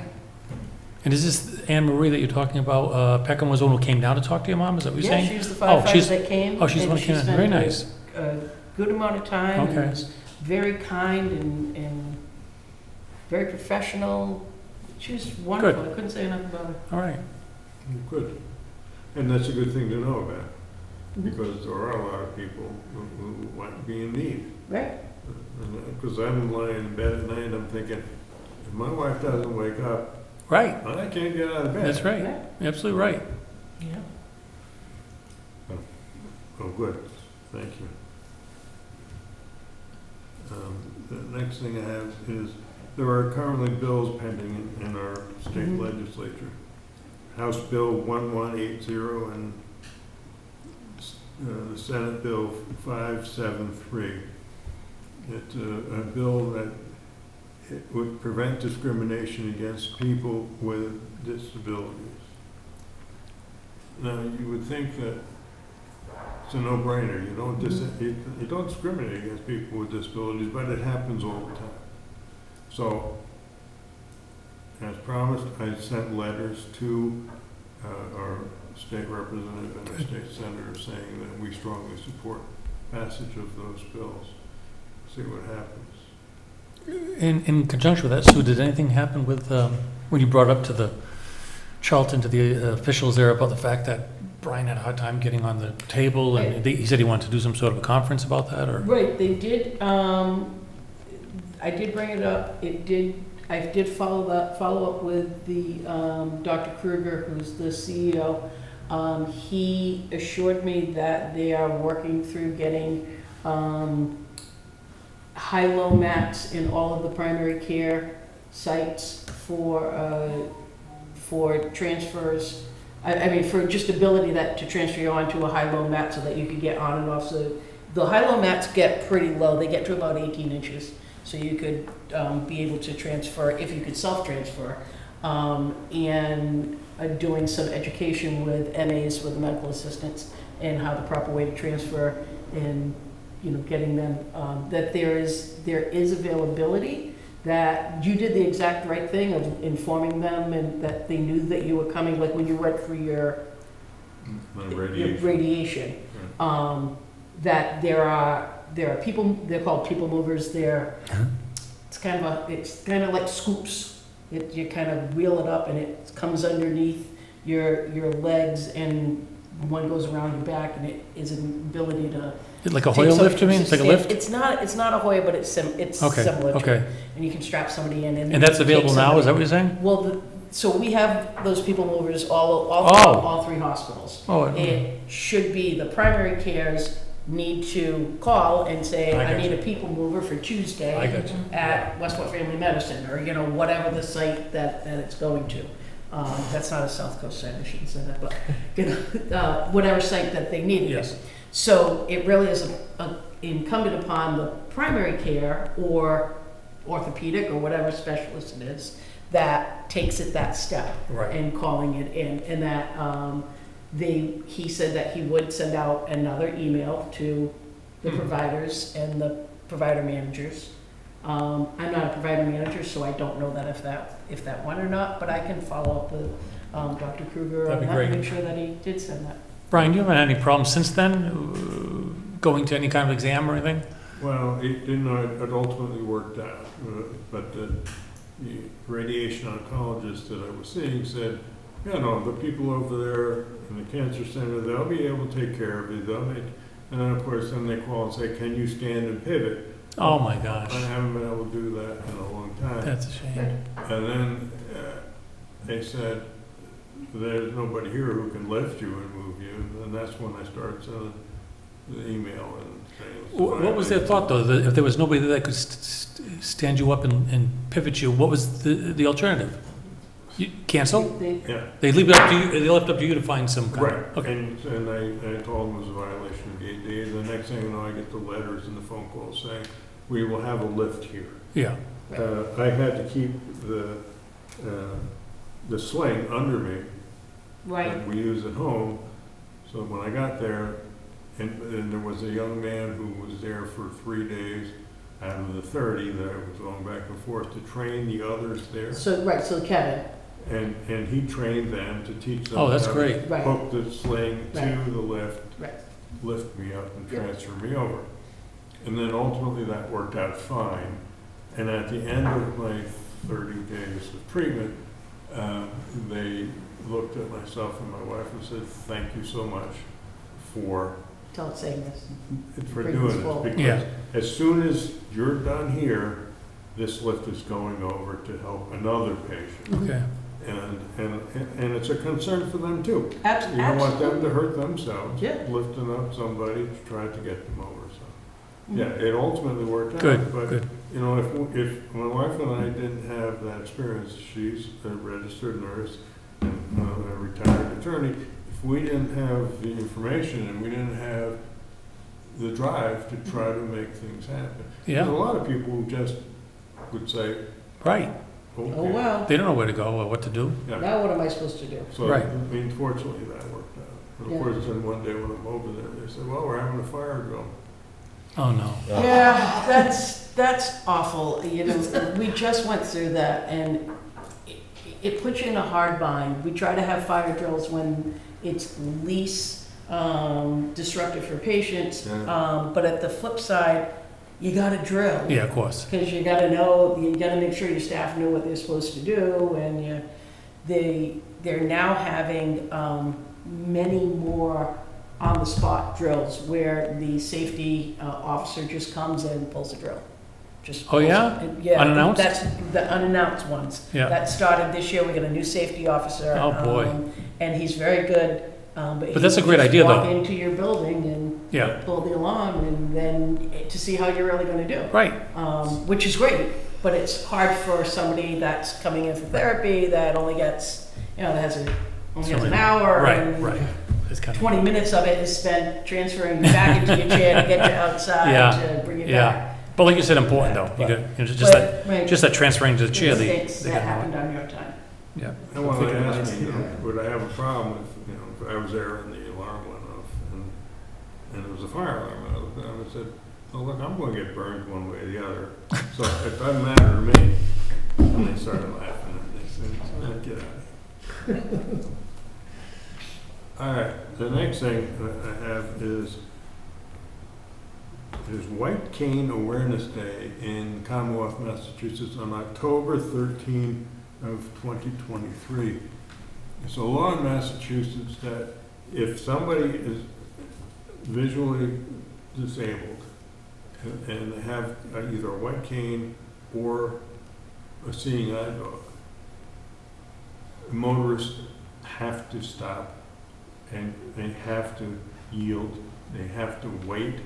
And is this Anne Marie that you're talking about? Peckham was the one who came down to talk to your mom, is that what you're yeah, saying? she was the Oh, firefighter she's- that came. Oh, she's the and one who came in. Very spent a- nice. A good amount of time, and Okay. was very kind and very professional. She was wonderful, I couldn't say enough about her. All right. Good. And that's a good thing to know about, Mhm. because there are a lot of people who might be in need. Right, Because I'm lying in bed at night and I'm thinking, if my wife doesn't wake up, Right. I can't get out of bed. That's right. right, Absolutely right. yeah. Oh, good, thank you. The next thing I have is, there are currently bills pending in our state Mhm. legislature. House Bill 1180 and the Senate Bill 573. It's a bill that it would prevent discrimination against people with disabilities. Now, you would think that it's a no-brainer. You don't discriminate against people with disabilities, but it happens all the time. So, as promised, I sent letters to our state representative and our state senator saying that we strongly support passage of those bills. See what happens. In conjunction with that, Sue, did anything happen with, when you brought up to the Charlton, to the officials there about the fact that Brian had a hard time getting on the table, and he said he wanted to do some sort of a conference about that, or? Right, they did, I did bring it up, I did follow up with the, Dr. Kruger, who's the CEO. He assured me that they are working through getting, high-low mats in all of the primary care sites for transfers. I mean, for just ability to transfer you onto a high-low mat so that you could get on and off. So the high-low mats get pretty low. They get to about 18 inches. So you could be able to transfer, if you could self-transfer. And doing some education with MAs, with medical assistants, and how the proper way to transfer, and, you know, getting them, that there is availability, that you did the exact right thing of informing them and that they knew that you were coming, like when you went for your radiation. That there are people, they're called people movers, it's kind of like scoops You kind of wheel it up and it comes underneath your legs and one goes around your back and it is an ability to. Like a take Hoyer some- lift, you mean? It's like a lift? It's not a Hoyer, but it's Okay, similar to it. okay. And you can strap somebody in and. And that's take available now, is that what somebody- you're saying? Well, so we have those people movers Oh. all three hospitals. Oh, It should be the primary cares need to call and say, I I got need you. a people mover for I Tuesday got you. at Westport Family Medicine, or, whatever the site that it's going to. That's not a South Coast site, I shouldn't say that, but, whatever site that they need. Yes. So it really is incumbent upon the primary care or orthopedic or whatever specialist it is that takes it that step Right. and calling it in, and that he said that he would send out another email to the Hmm. providers and the provider managers. I'm not a provider manager, so I don't know that if that went or not, but I can follow up with Dr. Kruger That'd on be that and great. make sure that he did send that. Brian, you haven't had any problems since then, going to any kind of exam or anything? Well, it didn't, it ultimately worked out, but the radiation oncologist that I was seeing said, the people over there in the cancer center, they'll be able to take care of you, and then of course, then they call and say, can you stand and pivot? Oh, my gosh. I haven't been able to do that in a long time. That's a shame. And then they said, there's nobody here who can lift you and move you, and that's when I started sending the email and saying. What was their thought, though, that if there was nobody there that could stand you up and pivot you, what was the alternative? Cancel? Yeah. They leave it up to you, they left up to you to find some kind Right, of, okay. and I told them it was a violation of the ADA, the next thing you know, I get the letters and the phone calls saying, we will have a lift here. Yeah, I had to keep the sling under me Right, that we use at home, so when I got there, and there was a young man who was there for 3 days out of the 30 that I was going back and forth to train the others there, so Kevin, and he trained them to teach them oh, that's how great. to right, hook the sling to Right. the lift, right. lift me up and Yep. transfer me over. And then ultimately that worked out fine. And at the end of my 30 days of treatment, they looked at myself and my wife and said, thank you so much for Tell it saying this. Bring doing this this. forward. Yeah. Because as soon as you're done here, this lift is going over to help another patient. Okay. And it's a concern for them too. You don't want them to hurt themselves, Yeah. lifting up somebody to try to get them over, so. Yeah, it ultimately worked out. Good, But, good. if my wife and I didn't have that experience, she's a registered nurse and a retired attorney, if we didn't have the information and we didn't have the drive to try to make things happen. There's a Yeah, lot of people who just would say, right. okay. Oh, well, They don't know where to go or what to do. Yeah. now what am I supposed to do? So, Right. I mean, fortunately, that worked out. And Yeah. of course, then one day when I'm over there, they said, well, we're having a fire drill. Oh, no. Yeah, that's awful, we just went through that, and it puts you in a hard bind. We try to have fire drills when it's least disruptive for patients, Yeah. but at the flip side, you gotta drill. Yeah, of course. Because you gotta know, you gotta make sure your staff know what they're supposed to do, and they're now having many more on-the-spot drills where the safety officer just comes and pulls a drill. Just Oh, pulls yeah? it. Yeah. Unannounced? That's the unannounced ones. Yeah. That started this year, we got a new safety officer. Oh, boy. And he's very good, but that's a he great just idea, walk though. into your building and Yeah, pull the alarm, and then to see how you're really gonna do. right. Which is great, but it's hard for somebody that's coming in for therapy that only gets, that has an hour. Right, and right. It's kind of, 20 minutes of it is spent transferring you back into your chair to get you outside Yeah, to bring you yeah. back. But like you said, important though. You But- got, just that, Right, just that transferring to the chair. mistakes they that got happened on your time. Yeah. And when Thinking they about asked me, it. would I have a problem if I was there and the alarm went off and it was a fire alarm, I looked at them and said, oh, look, I'm going to get burned one way or the other. So it doesn't matter to me. And they started laughing and they said, get out of here. All right, the next thing I have is White Cane Awareness Day in Commonwealth, Massachusetts on October 13, of 2023. It's a law in Massachusetts that if somebody is visually disabled and they have either a wet cane or a seeing eye dog, motorists have to stop and they have to yield, they have to wait.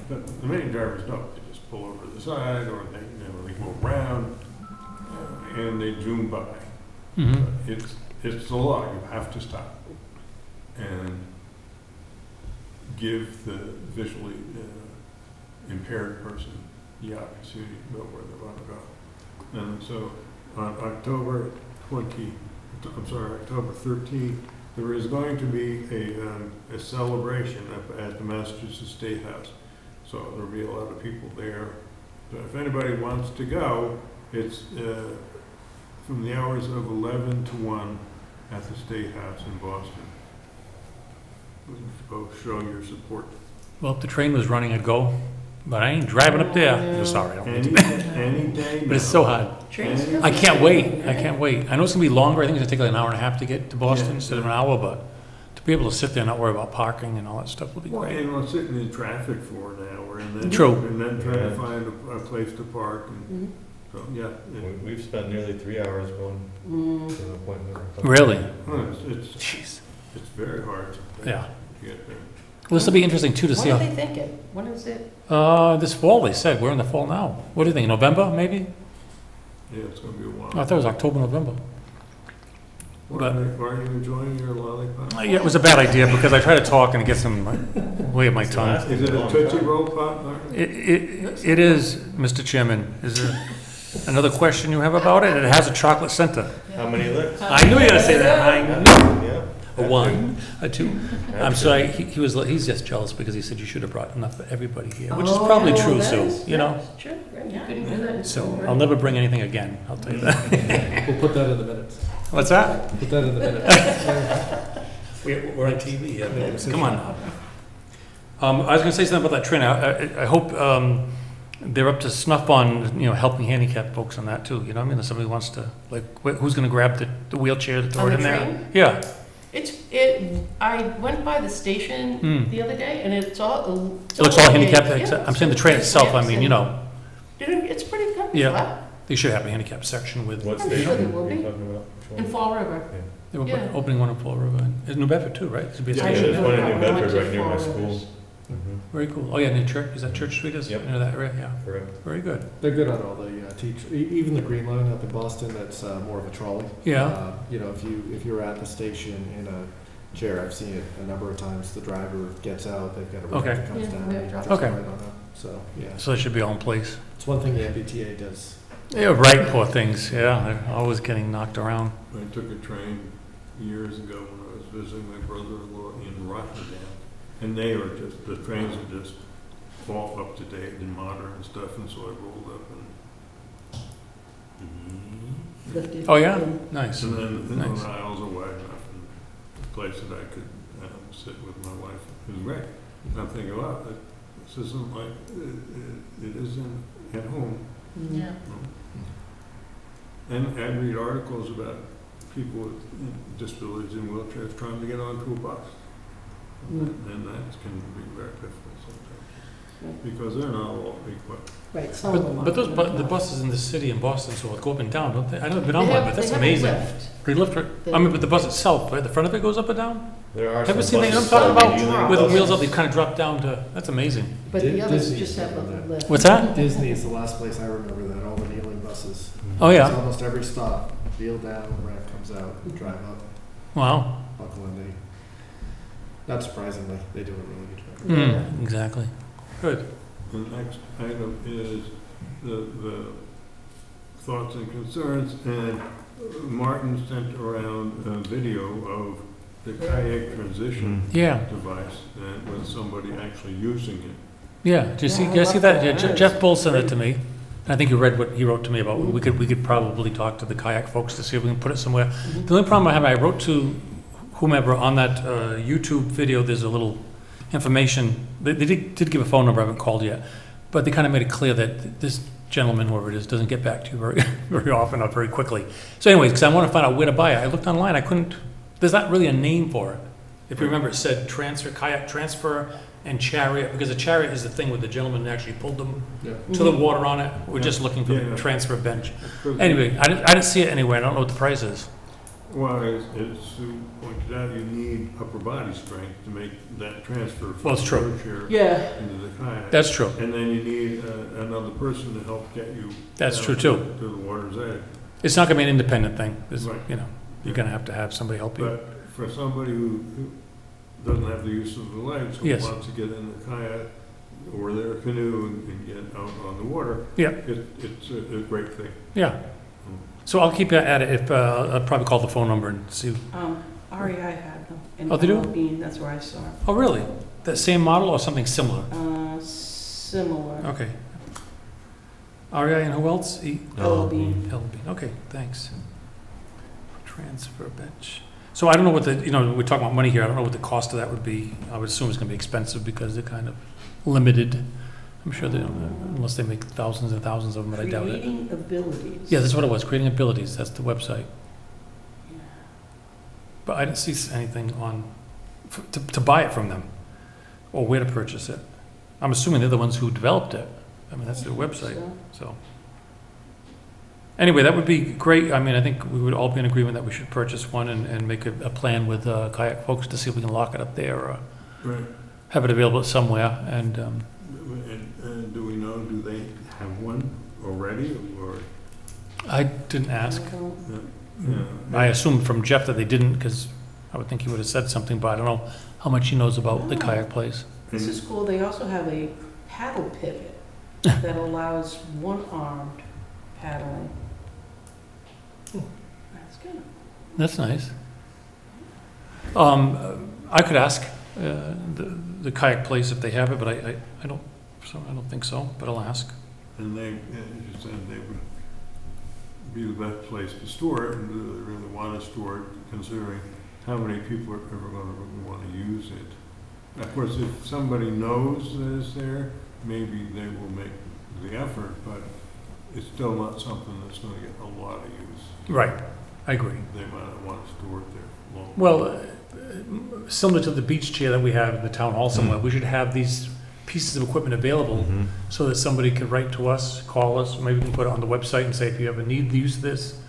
But the many drivers don't, they just pull over to the side or they go around and they zoom by. Mhm. It's the law, you have to stop and give the visually impaired person the opportunity to go where they want to go. And so on October 13th, there is going to be a celebration up at the Massachusetts State House. So there'll be a lot of people there. So if anybody wants to go, it's from the hours of 11 to 1 at the State House in Boston. Go show your support. Well, if the train was running, I'd go, but I ain't driving up there. Yeah. Sorry, I don't mean Any to. day. But it's so hard. Trains And- I can't wait. I can't wait. I know it's gonna be longer. I think it's gonna take like an hour and a half to get to Boston Yeah. instead of an hour, but to be able to sit there and not worry about parking and all that stuff will be Well, great. and we'll sit in traffic for an hour and then. True. And then try to Yeah. find a place to park and, Mhm. so, yeah. We've spent nearly 3 hours going Mm. to an appointment. Really? It's Jeez. very hard Yeah. to get there. Well, this will be interesting too to see When are how, they thinking? When is it? this fall, they said. We're in the fall now. What do you think, November, maybe? Yeah, it's gonna be a while. I thought it was October, November. Why are you enjoying your lollipop? Yeah, it was a bad idea because I try to talk and it gets in my way of my tongue. Is it a Tootsie Roll Pop, Martin? It is, Mr. Chairman. Is there another question you have about it? It has a chocolate center. How many licks? I knew you were gonna say that. I knew. Yeah. A one, a two. I'm sorry, he's just jealous because he said you should have brought enough for everybody here, which is probably Oh, true, that Sue, is- you know? that's true, right, you couldn't do that in So school, I'll right? never bring anything again, I'll tell you that. We'll put that in the minutes. What's that? Put that in the minutes. We're on TV, yeah. Come on now. I was gonna say something about that train. I hope they're up to snuff on, helping handicapped folks on that too, you know what I mean? If somebody wants to, like, who's gonna grab the wheelchair to throw On it the in there? train? Yeah. I went by the station Hmm. the other day and it's all. It looks all handicapped, Yeah, I'm saying the train itself, I mean, It's pretty good, Yeah. flat, they should have a handicap section with, What I'm station sure are they you will be. talking about? Which in one? Fall River. they were Yeah. opening one in Fall River. It's New Bedford too, right? It should be a Yeah, I station. didn't there's know one in that. New I went Bedford to right near my Fall school. Rivers. Mhm. Very cool. Oh yeah, near church, is that Church Street is? Yep. Near that area, yeah. Correct. Very good. They're good on all the even the Green Line up in Boston, that's more of a trolley. Yeah. If you're at the station in a chair, I've seen it a number of times, the driver gets out, they've got a ramp Okay. that comes Yeah, down. yeah, and drop drops it. right on up. So, yeah, So they should be all in place. it's one thing the MBTA does. Yeah, right, poor things. Yeah, they're always getting knocked around. I took a train years ago when I was visiting my brother-in-law in Rotterdam. And they are just, the trains are just all up to date and modern and stuff, and so I rolled up Lifted. Oh, yeah? Nice. and then the Nice. aisles are wide enough and a place that I could sit with my wife. It was great. And I'm thinking, wow, this isn't like, it isn't at home. Yeah. And I read articles about people with disabilities in wheelchairs trying to get onto a bus. Mm. And that can be very difficult sometimes, because they're not all equipped. Right, some of them But those, are. the buses in the city in Boston, so go up and down, don't they? I never been They on one, have- but that's they have a amazing. lift. They lift it, They- I mean, but the bus itself, right, the front of it goes up and down? There are Have you some seen that? buses I'm talking that about are with the buses. wheels up, they kind of drop down to, that's amazing. But the others Disney's just have a doing that. lift. What's that? Disney is the last place I remember that, all the kneeling buses. Oh, It's yeah? almost every stop, wheel down, ramp comes out, you drive up, Wow. buckle in, not surprisingly, they do a really good job. Exactly. Good. The next item is the thoughts and concerns, and Martin sent around a video of the kayak transition Yeah, device and with somebody actually using it. yeah. Did you see, Yeah, I did you see love that? that. Yeah, Jeff Bull sent it to me. And I think you read what he wrote to me about. We could probably talk to the kayak folks to see if we can put it somewhere. Mhm. The only problem I have, I wrote to whomever on that YouTube video, there's a little information. They did give a phone number, I haven't called yet. But they kind of made it clear that this gentleman, whoever it is, doesn't get back to you very, very often or very quickly. So anyways, because I want to find out where to buy it, I looked online, I couldn't, there's not really a name for it. If you remember, it said transfer, kayak transfer and chariot, because a chariot is the thing where the gentleman actually pulled them Yeah. to the water on it. We're just looking for the Yeah. transfer bench. Because- Anyway, I didn't see it anywhere, I don't know what the price is. Well, as Sue pointed out, you need upper body strength to make that transfer Well, from it's the true. wheelchair Yeah, into the kayak. That's true, And then you need another person to help get you. That's down true, to- too. To the water's edge. it's not gonna be an independent thing, It's, Right. you know, you're gonna have to have somebody help you. But for somebody who doesn't have the use of the legs, who Yes. wants to get in the kayak or their canoe and get out on the water, Yeah. it's a great thing. Yeah, so I'll keep at it, if, I'll probably call the phone number and see. REI had them. in Oh, they do? Alpine, that's where I saw it. Oh, really? That same model or something similar? Similar. Okay. REI and who else? LB. Okay, thanks. Transfer bench. So I don't know what the, you know, we're talking about money here, I don't know what the cost of that would be. I would assume it's gonna be expensive because they're kind of limited. I'm sure they don't, unless they make thousands and thousands of them, but I doubt it. Creating abilities. Yeah, that's what it was, Creating Abilities, that's the website. But I didn't see anything on, to buy it from them, or where to purchase it. I'm assuming they're the ones who developed it. I mean, that's their website, So, so. Anyway, that would be great. I mean, I think we would all be in agreement that we should purchase one and make a plan with kayak folks to see if we can lock it up there or Right. have it available somewhere. And And do we know, do they have one already, or? I didn't ask. Yeah. I assumed from Jeff that they didn't, because I would think he would have said something, but I don't know how much he knows about the kayak place. This is cool, they also have a paddle pivot that allows one-armed paddling. That's good. That's nice. I could ask the kayak place if they have it, but I don't, so I don't think so, but I'll ask. And they, as you said, they would be the best place to store it, and do they really want to store it, considering how many people are ever going to want to use it. Of course, if somebody knows that it's there, maybe they will make the effort, but it's still not something that's going to get a lot of use. Right, I agree. They might not want to store it there long. Well, similar to the beach chair that we have in the town hall somewhere, we should have these pieces of equipment available Mhm. so that somebody could write to us, call us, maybe we can put it on the website and say, if you ever need to use this,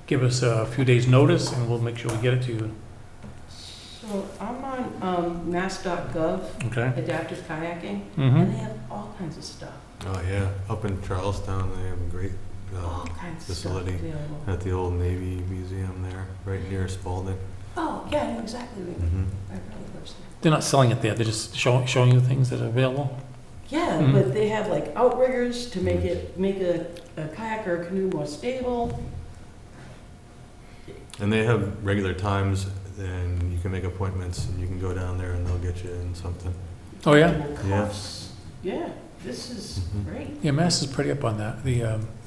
give us a few days' notice and we'll make sure we get it to you. So I'm on mass.gov, Okay? adaptive kayaking, Mm-hmm. and they have all kinds of stuff, Oh, yeah, up in Charlestown, they have a great, all kinds of stuff facility. available. at the old Navy Museum there, right near Spalding. Oh, yeah, I know exactly. Mm-hmm. I really lives there. They're not selling it there, they're just showing you things that are available? Yeah, Mhm. but they have like outriggers to make a kayak or a canoe more stable. And they have regular times, and you can make appointments, and you can go down there, and they'll get you in something. Oh, yeah? Yeah. Cuffs. Yeah, this is Mhm. great. Yeah, Mass is pretty up on that, the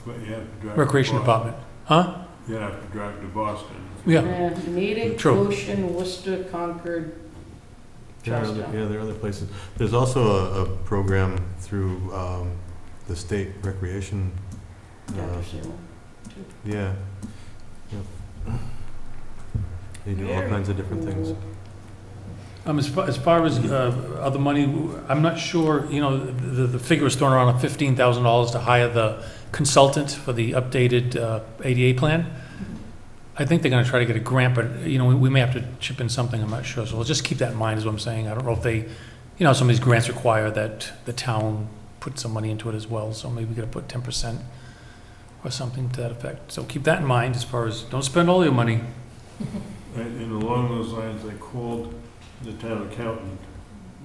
But you have to drive to Recreation Boston. Department. Huh? You have to drive to Boston. Yeah, Natick, True. Goshen, Worcester, Concord, There are other, Charlestown. yeah, there are other places. There's also a program through the state recreation. Dr. Salem. Yeah. Yep. They do all kinds of different things. as far as other money, I'm not sure, you know, the figure was thrown around of $15,000 to hire the consultant for the updated ADA plan. I think they're gonna try to get a grant, but, you know, we may have to chip in something, I'm not sure, so we'll just keep that in mind, is what I'm saying. I don't know if they, you know, some of these grants require that the town put some money into it as well, so maybe we gotta put 10% or something to that effect. So keep that in mind as far as, don't spend all your money. And along those lines, I called the town accountant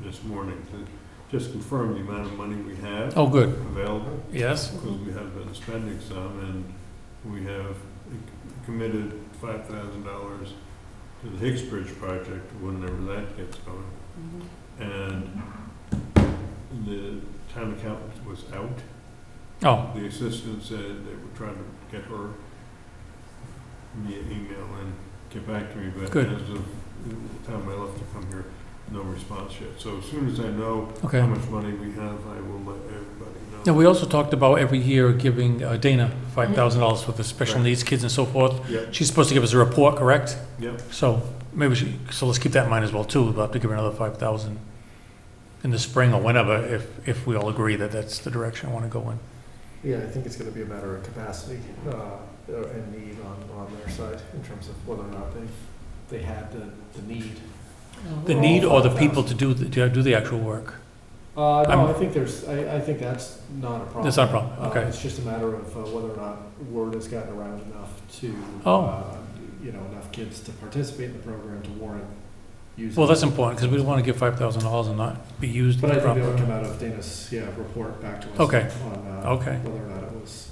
this morning to just confirm the amount of money we have Oh, good, available, yes? because we have been spending some, and we have committed $5,000 to the Hicks Bridge project, whenever that gets going. And the town accountant was out. Oh, The assistant said they were trying to get her via email and get back to me, but Good. as of the time I left to come here, no response yet. So as soon as I know okay. how much money we have, I will let everybody know. Now, we also talked about every year giving Dana $5,000 for the special Right. needs kids and so forth. Yep, She's supposed to give us a report, correct? yep. So maybe so let's keep that in mind as well too. We'll have to give her another 5,000 in the spring or whenever, if we all agree that that's the direction I want to go in. Yeah, I think it's gonna be a matter of capacity, and need on their side in terms of whether or not they had the need. The need or the people to do the actual work? No, I'm- I think I think that's not a problem. That's not a problem, okay. It's just a matter of whether or not word has gotten around enough to, Oh. enough kids to participate in the program to warrant using. Well, that's it. important because we don't want to give $5,000 and not be used But I think that would properly. come out of Dana's, report back to us. Okay. On, Okay. whether or not it was,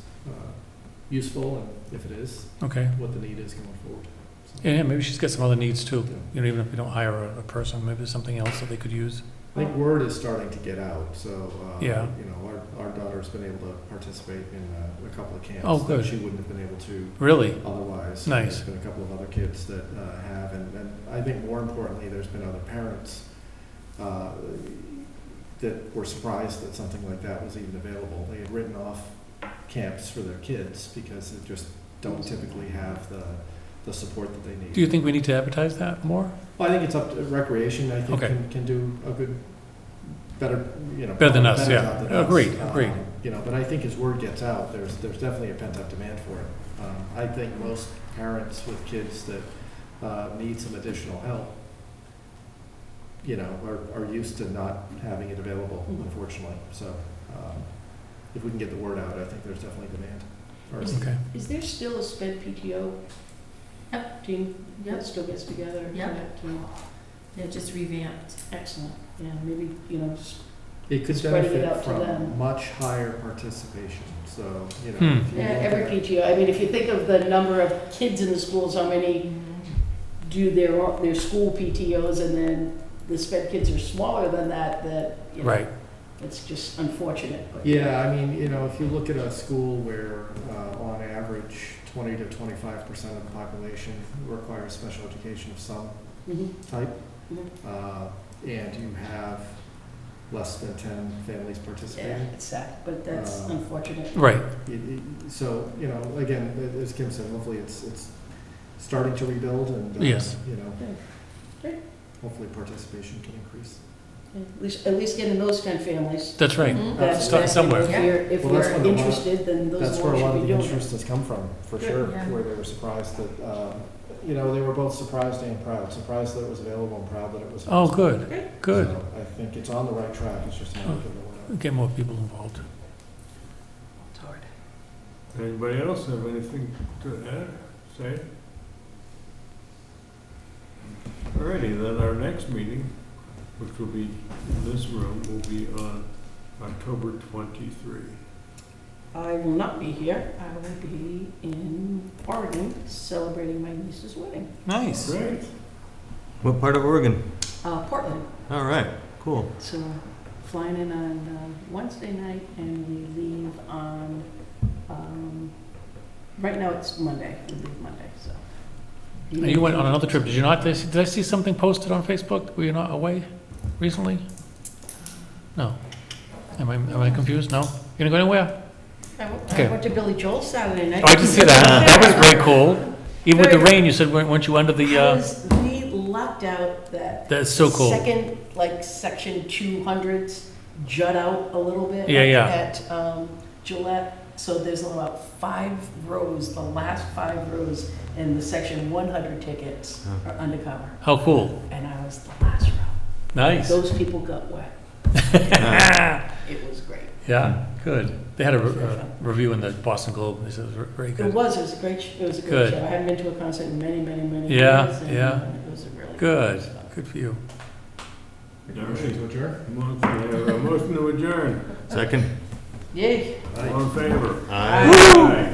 useful, and if it is, Okay. what the need is going forward. So, Yeah, maybe she's got some other needs too. yeah. You know, even if we don't hire a person, maybe there's something else that they could use. I think word is starting to get out, so, Yeah. our daughter's been able to participate in a couple of camps. Oh, that good. She wouldn't have been able to Really? otherwise. Nice. There's been a couple of other kids that have, and I think more importantly, there's been other parents that were surprised that something like that was even available. They had written off camps for their kids because they just don't typically have the support that they need. Do you think we need to advertise that more? Well, I think it's up to recreation, I think Okay. can do a good, better, Better than us, yeah. job than us. Agreed, agreed. But I think as word gets out, there's definitely a pent-up demand for it. I think most parents with kids that need some additional help, are used to not having it available, Mhm. unfortunately. So if we can get the word out, I think there's definitely demand. Or- Okay. Is there still a sped PTO team that Yep, still gets together? and Yep. connect and- they're just revamped. Excellent, yeah, maybe, It could Spreading it benefit out to them. from much higher participation, so, Hmm. if you yeah, look every at- PTO, I mean, if you think of the number of kids in the schools, how many do their school PTOs, and then the sped kids are smaller than that, Right. it's just unfortunate, but. Yeah, I mean, if you look at a school where, on average, 20 to 25% of the population requires special education of some Mhm, type, mhm. and you have less than 10 families Yeah, participating. it's sad, but that's unfortunate. Right. So, again, as Kim said, hopefully it's starting to rebuild, and, Yes. Great. hopefully participation can increase. Yeah, At least getting those 10 families. That's right. Mhm. that- Start that, somewhere. If Well, that's we're where a lot- interested, then those That's are where what a lot should of be the doing. interest has come from, for Good. sure, Yeah. where they were surprised that, they were both surprised and proud, surprised that it was available and proud that it was. Oh, good, good. So I think it's on the right track, it's just a matter of getting the word out. Get more people involved. It's hard. Anybody else have anything to add, say? Alrighty, then our next meeting, which will be in this room, will be on October 23. I will not be here. I will be in Oregon celebrating my niece's wedding. Nice. Great. What part of Oregon? Portland. All right, cool. So flying in on Wednesday night, and we leave on, right now it's Monday. We leave Monday, so. You went on another trip, did you not? Did I see something posted on Facebook? Were you not away recently? No. Am I confused? No? You gonna go anywhere? I Okay. went to Billy Joel's Saturday night. Oh, I did see that. That was very cool. Even with the Very- rain, you said, weren't you under the, We lucked out that. that's so cool. Second, section 200s jut out a little bit. Yeah, yeah. At Gillette, so there's about 5 rows, the last 5 rows, and the section 100 tickets are undercover. How cool. And I was the last row. Nice. Those people got wet. It was great. Yeah, good. They had a review in the Boston Globe. They said it was very It good. was a great Good. show. I hadn't been to a concert in many, many, many Yeah, years. and, yeah. It was a really Good. stuff. Good for you. Motion to adjourn? Motion to adjourn. Second. Yay. All in favor? Aye. Aye.